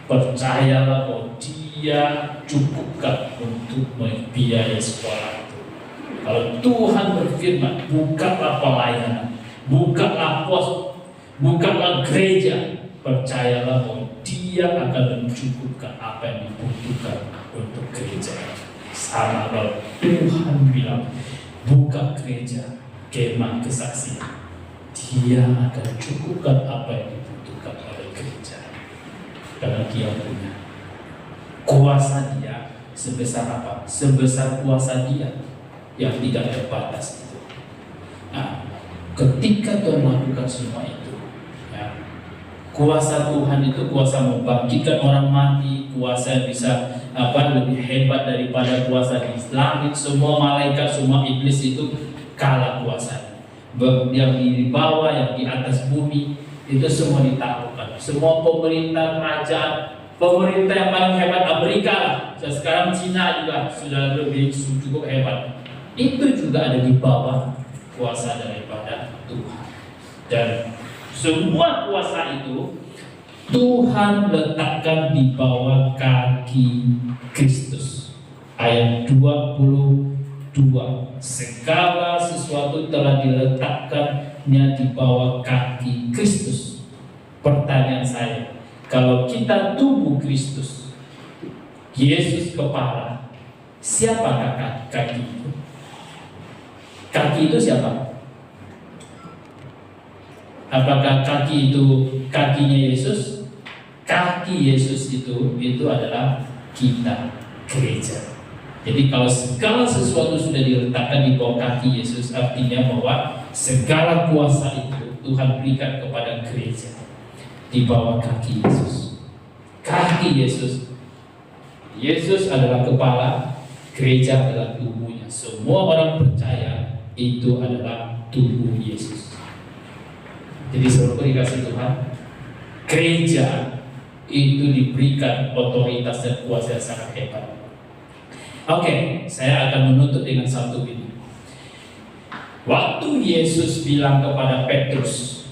Speaker 3: percayalah bahwa dia cukupkan untuk membiayai sekolah. Kalau Tuhan berfirman, bukalah pelayanan, bukalah pos, bukalah gereja, percayalah bahwa dia akan mencukupkan apa yang dibutuhkan untuk gereja. Sama kalau Tuhan bilang, buka gereja, kemah kesaksian, dia akan cukupkan apa yang dibutuhkan oleh gereja. Karena dia punya kuasa dia sebesar apa? Sebesar kuasa dia yang tidak terbatas itu. Nah, ketika Tuhan melakukan semua itu, ya, kuasa Tuhan itu kuasa membangkitkan orang mati, kuasa yang bisa lebih hebat daripada kuasa di langit. Semua malaikat, semua iblis itu kalah kuasanya. Yang di bawah, yang di atas bumi itu semua ditaklukkan. Semua pemerintah kerajaan, pemerintah yang paling hebat Amerika lah. Sekarang Cina juga sudah lebih cukup hebat. Itu juga ada di bawah kuasa daripada Tuhan. Dan semua kuasa itu Tuhan letakkan di bawah kaki Kristus. Ayat 22. Segala sesuatu telah diletakkannya di bawah kaki Kristus. Pertanyaan saya, kalau kita tubuh Kristus, Yesus kepala, siapakah kaki itu? Kaki itu siapa? Apakah kaki itu kakinya Yesus? Kaki Yesus itu adalah kita, gereja. Jadi kalau segala sesuatu sudah diletakkan di bawah kaki Yesus, artinya bahwa segala kuasa itu Tuhan berikan kepada gereja di bawah kaki Yesus. Kaki Yesus. Yesus adalah kepala, gereja adalah tubuhnya. Semua orang percaya itu adalah tubuh Yesus. Jadi saudara dikasih Tuhan, gereja itu diberikan otoritas dan kuasa yang sangat hebat. Oke, saya akan menutup dengan satu ini. Waktu Yesus bilang kepada Petrus,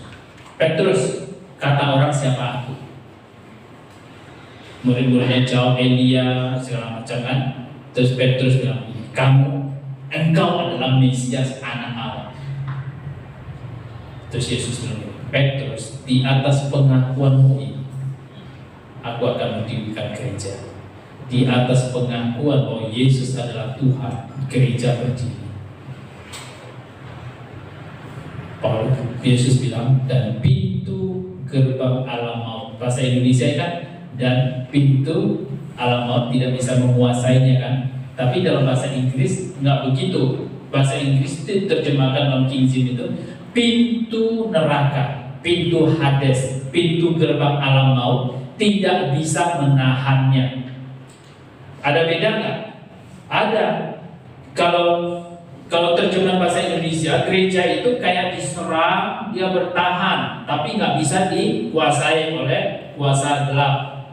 Speaker 3: Petrus, kata orang siapa aku? Murid-muridnya jawab Elia segala macam kan. Terus Petrus bilang, engkau adalah Mesias, anak Allah. Terus Yesus bilang, Petrus, di atas pengakuanmu ini, aku akan mendirikan gereja. Di atas pengakuan bahwa Yesus adalah Tuhan, gereja berdiri. Paulus, Yesus bilang, dan pintu gerbang alam maut. Bahasa Indonesia kan, dan pintu alam maut tidak bisa menguasainya kan. Tapi dalam bahasa Inggris nggak begitu. Bahasa Inggris itu terjemahkan dalam King James itu pintu neraka, pintu Hades, pintu gerbang alam maut tidak bisa menahannya. Ada beda nggak? Ada. Kalau terjemahan bahasa Indonesia, gereja itu kayak diserang, dia bertahan, tapi nggak bisa dikuasai oleh kuasa gelap.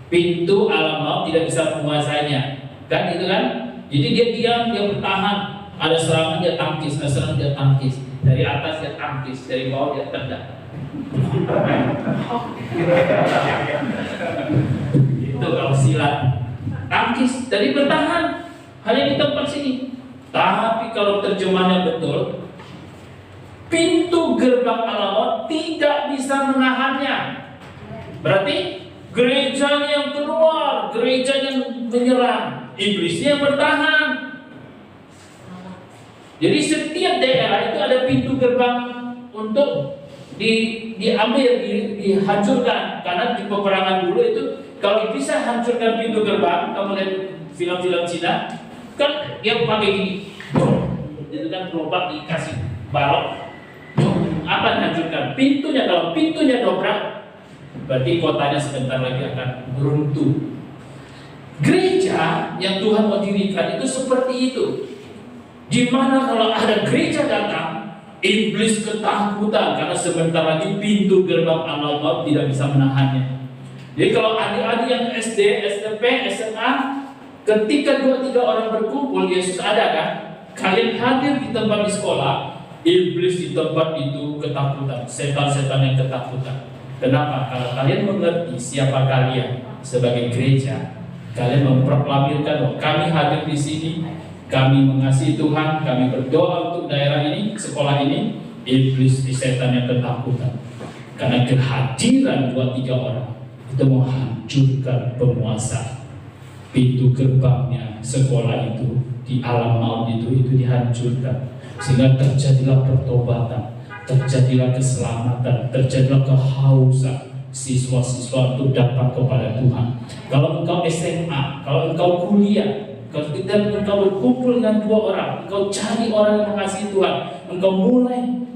Speaker 3: Pintu alam maut tidak bisa menguasainya, kan gitu kan? Jadi dia diam, dia bertahan. Ada serangan dia tangkis, ada serangan dia tangkis. Dari atas dia tangkis, dari bawah dia tendang. Itu kalau silat, tangkis, dari bertahan. Hanya di tempat sini. Tapi kalau terjemahannya betul, pintu gerbang alam maut tidak bisa menahannya. Berarti gerejanya yang keluar, gerejanya yang menyerang, iblisnya yang bertahan. Jadi setiap daerah itu ada pintu gerbang untuk diambil, dihancurkan. Karena di peperangan dulu itu kalau bisa hancurkan pintu gerbang, kamu lihat film-film Cina, kan dia pakai gini, itu kan gerobak dikasih balok, apa hancurkan pintunya. Kalau pintunya dobrak, berarti kotanya sebentar lagi akan runtuh. Gereja yang Tuhan mau dirikan itu seperti itu, di mana kalau ada gereja datang, iblis ketakutan karena sebentar lagi pintu gerbang alam maut tidak bisa menahannya. Jadi kalau adik-adik yang SD, SMP, SMA, ketika 2-3 orang berkumpul, Yesus ada kan? Kalian hadir di tempat di sekolah, iblis di tempat itu ketakutan, setan-setan yang ketakutan. Kenapa? Kalau kalian mengerti siapa kalian sebagai gereja, kalian memproklamirkan bahwa kami hadir di sini, kami mengasihi Tuhan, kami berdoa untuk daerah ini, sekolah ini, iblis di setan yang ketakutan. Karena kehadiran 2-3 orang itu menghancurkan penguasa. Pintu gerbangnya sekolah itu di alam maut itu dihancurkan, sehingga terjadilah pertobatan, terjadilah keselamatan, terjadilah kehausan siswa-siswa untuk datang kepada Tuhan. Kalau engkau SMA, kalau engkau kuliah, kalau engkau berkumpul dengan 2 orang, engkau cari orang yang mengasihi Tuhan, engkau mulai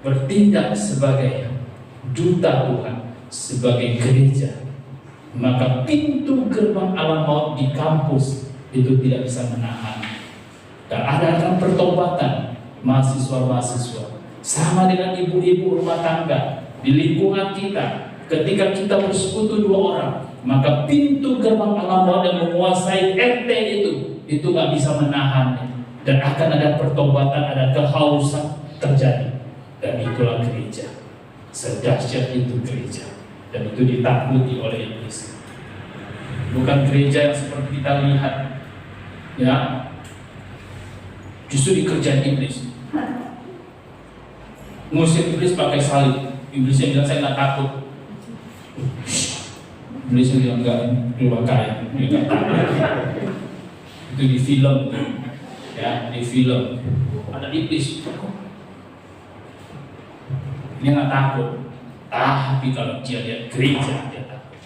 Speaker 3: bertindak sebagai duta Tuhan, sebagai gereja, maka pintu gerbang alam maut di kampus itu tidak bisa menahan. Dan ada akan pertobatan mahasiswa-mahasiswa, sama dengan ibu-ibu rumah tangga di lingkungan kita. Ketika kita bersekutu 2 orang, maka pintu gerbang alam maut yang menguasai RT itu nggak bisa menahannya, dan akan ada pertobatan, ada kehausan terjadi. Dan itulah gereja, sedahsyat itu gereja. Dan itu ditakuti oleh iblis. Bukan gereja yang seperti kita lihat, ya, justru dikerjain iblis. Ngusir iblis pakai salib. Iblisnya bilang saya nggak takut. Iblisnya bilang enggak, keluar kain, dia nggak takut. Itu di film, ya, di film ada iblis. Dia nggak takut. Tapi kalau dia lihat gereja, dia takut.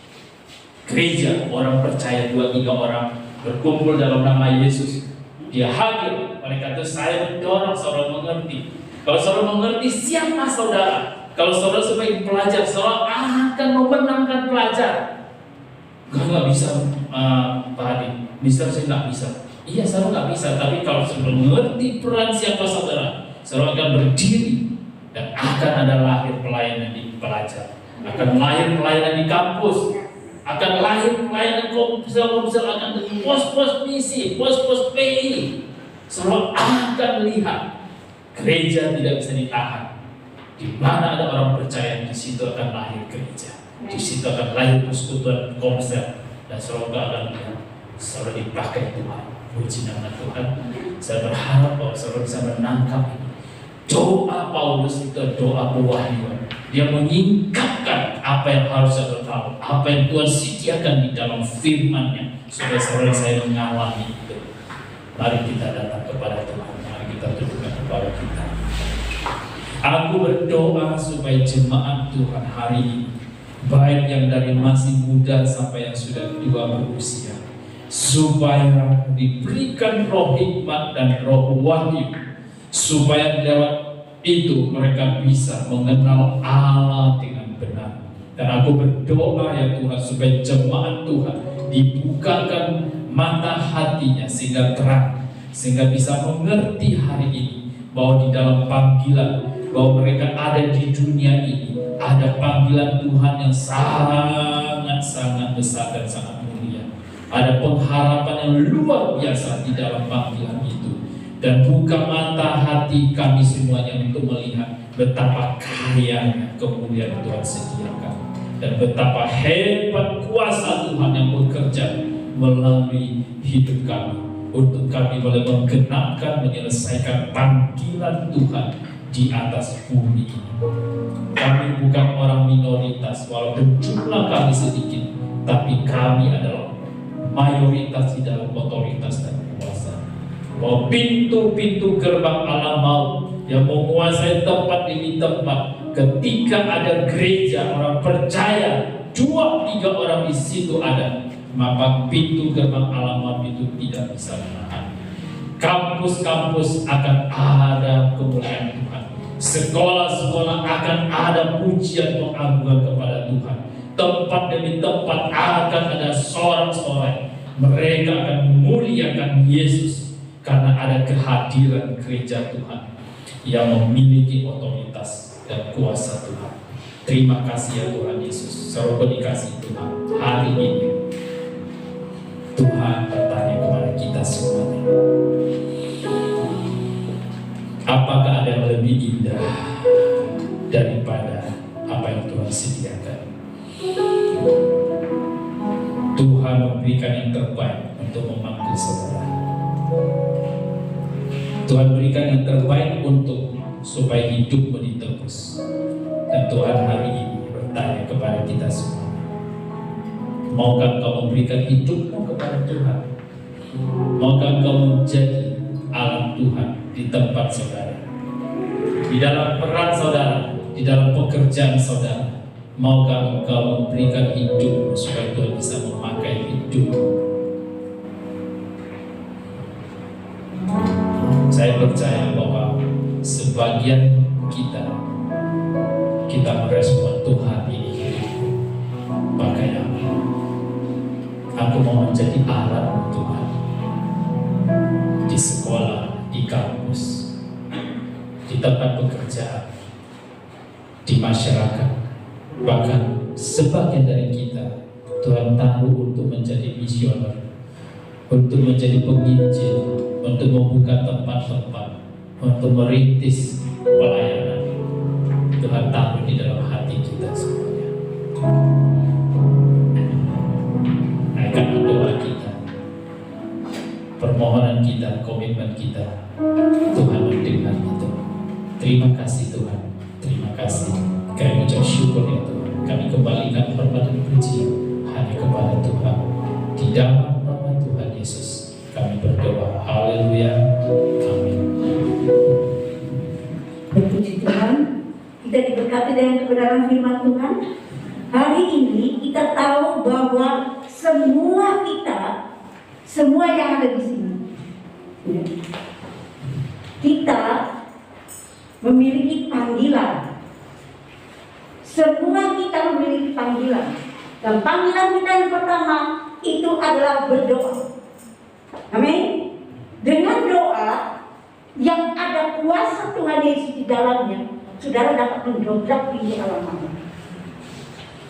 Speaker 3: Gereja, orang percaya 2-3 orang berkumpul dalam nama Yesus, dia hadir. Oleh karena itu saya mendorong saudara mengerti. Kalau saudara mengerti siapa saudara, kalau saudara sebagai pelajar, saudara akan memenangkan pelajar. Nggak bisa, Pak Hadi, Mister saya nggak bisa. Iya, saudara nggak bisa. Tapi kalau saudara mengerti peran siapa saudara, saudara akan berdiri. Dan akan ada lahir pelayanan di pelajar, akan lahir pelayanan di kampus, akan lahir pelayanan komsel-komsel, akan jadi pos-pos misi, pos-pos PI. Saudara akan lihat gereja tidak bisa ditahan. Di mana ada orang percaya, di situ akan lahir gereja, di situ akan lahir persekutuan komsel, dan saudara akan lihat saudara dipakai Tuhan. Puji nama Tuhan. Saya berharap bahwa saudara bisa menangkap ini. Doa Paulus itu doa pewahyuan. Dia menyingkapkan apa yang harus saudara tahu, apa yang Tuhan sediakan di dalam firman-Nya, supaya saudara saya mengalami itu. Mari kita datang kepada Tuhan. Mari kita tundukkan kepala kita. Aku berdoa supaya jemaat Tuhan hari ini, baik yang dari masih muda sampai yang sudah tua berusia, supaya diberikan roh hikmat dan roh wahyu, supaya lewat itu mereka bisa mengenal Allah dengan benar. Dan aku berdoa ya Tuhan, supaya jemaat Tuhan dibukakan mata hatinya sehingga terang, sehingga bisa mengerti hari ini bahwa di dalam panggilan, bahwa mereka ada di dunia ini, ada panggilan Tuhan yang sangat-sangat besar dan sangat mulia. Ada pengharapan yang luar biasa di dalam panggilan itu. Dan buka mata hati kami semuanya untuk melihat betapa kayanya kemuliaan Tuhan sediakan, dan betapa hebat kuasa Tuhan yang bekerja melalui hidup kami, untuk kami boleh menggenapkan, menyelesaikan panggilan Tuhan di atas bumi ini. Kami bukan orang minoritas, walaupun jumlah kami sedikit, tapi kami adalah mayoritas di dalam otoritas dan kuasa. Bahwa pintu-pintu gerbang alam maut yang menguasai tempat demi tempat, ketika ada gereja orang percaya 2-3 orang di situ ada, maka pintu gerbang alam maut itu tidak bisa menahan. Kampus-kampus akan ada kemuliaan Tuhan. Sekolah-sekolah akan ada pujian pengagungan kepada Tuhan. Tempat demi tempat akan ada sorak-sorai. Mereka akan memuliakan Yesus karena ada kehadiran gereja Tuhan yang memiliki otoritas dan kuasa Tuhan. Terima kasih ya Tuhan Yesus. Semoga dikasih Tuhan hari ini. Tuhan bertanya kepada kita semuanya, apakah ada yang lebih indah daripada apa yang Tuhan sediakan? Tuhan memberikan yang terbaik untuk memanggil saudara. Tuhan berikan yang terbaik untuk supaya hidupmu ditebus. Dan Tuhan hari ini bertanya kepada kita semua, maukah kau memberikan hidupmu kepada Tuhan? Maukah kau menjadi alat Tuhan di tempat saudara, di dalam peran saudara, di dalam pekerjaan saudara? Maukah engkau memberikan hidupmu supaya Tuhan bisa memakai hidupmu? Saya percaya bahwa sebagian kita merespon Tuhan ini hidupku, pakai apa? Aku mau menjadi alat Tuhan di sekolah, di kampus, di tempat pekerjaan, di masyarakat. Bahkan sebagian dari kita Tuhan taruh untuk menjadi misioner, untuk menjadi penginjil, untuk membuka tempat-tempat, untuk merintis pelayanan. Tuhan taruh di dalam hati kita semuanya. Karena doa kita, permohonan kita, komitmen kita, Tuhan mendengar itu. Terima kasih Tuhan, terima kasih. Kami ucap syukur ya Tuhan. Kami kembalikan hormat dan puji hanya kepada Tuhan. Di dalam nama Tuhan Yesus kami berdoa. Haleluya. Amin.
Speaker 2: Berpuji Tuhan, kita diberkati dengan kebenaran firman Tuhan. Hari ini kita tahu bahwa semua yang ada di sini, kita memiliki panggilan. Semua kita memiliki panggilan. Dan panggilan kita yang pertama itu adalah berdoa. Amin. Dengan doa yang ada kuasa Tuhan Yesus di dalamnya, saudara dapat mendobrak pintu alam maut.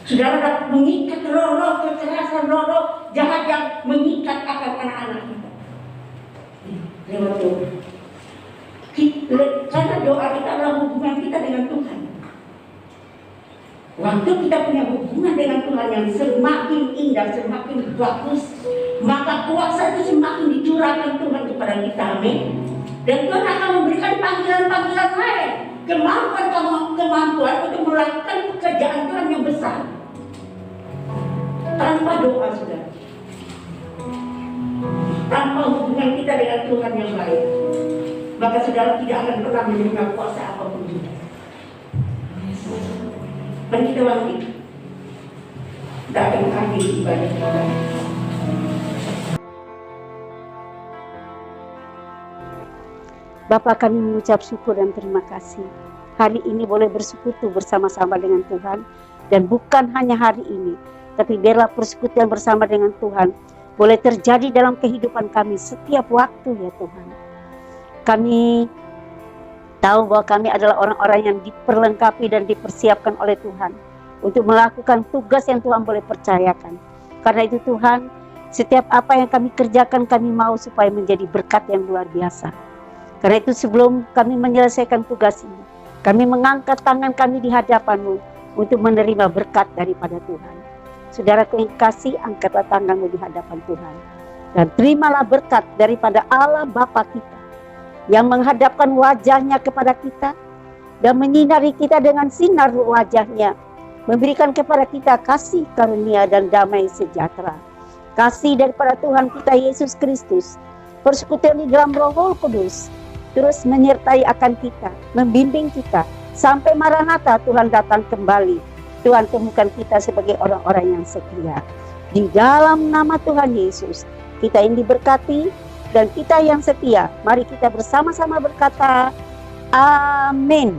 Speaker 2: Saudara dapat mengikat roh-roh kekerasan, roh-roh jahat yang mengikat akan anak-anak kita. Lewat doa. Karena doa kita adalah hubungan kita dengan Tuhan. Waktu kita punya hubungan dengan Tuhan yang semakin indah, semakin bagus, maka kuasa itu semakin dicurahkan Tuhan kepada kita. Amin. Dan Tuhan akan memberikan panggilan-panggilan lain, kemampuan untuk melakukan pekerjaan Tuhan yang besar. Tanpa doa, saudara, tanpa hubungan kita dengan Tuhan yang baik, maka saudara tidak akan pernah menerima kuasa apapun juga. Mari kita bangkit. Kita akan mengakhiri ibadah kita.
Speaker 4: Bapa, kami mengucap syukur dan terima kasih. Hari ini boleh bersekutu bersama-sama dengan Tuhan. Dan bukan hanya hari ini, tapi biarlah persekutuan bersama dengan Tuhan boleh terjadi dalam kehidupan kami setiap waktu ya Tuhan. Kami tahu bahwa kami adalah orang-orang yang diperlengkapi dan dipersiapkan oleh Tuhan untuk melakukan tugas yang Tuhan boleh percayakan. Karena itu Tuhan, setiap apa yang kami kerjakan kami mau supaya menjadi berkat yang luar biasa. Karena itu sebelum kami menyelesaikan tugas ini, kami mengangkat tangan kami di hadapan-Mu untuk menerima berkat daripada Tuhan. Saudaraku yang kasih, angkatlah tanganmu di hadapan Tuhan. Dan terimalah berkat daripada Allah Bapa kita, yang menghadapkan wajahnya kepada kita, dan menyinari kita dengan sinar wajahnya, memberikan kepada kita kasih karunia dan damai sejahtera. Kasih daripada Tuhan kita Yesus Kristus, persekutuan di dalam Roh Kudus, terus menyertai akan kita, membimbing kita, sampai Maranatha Tuhan datang kembali. Tuhan temukan kita sebagai orang-orang yang setia. Di dalam nama Tuhan Yesus, kita ini diberkati, dan kita yang setia, mari kita bersama-sama berkata, amin.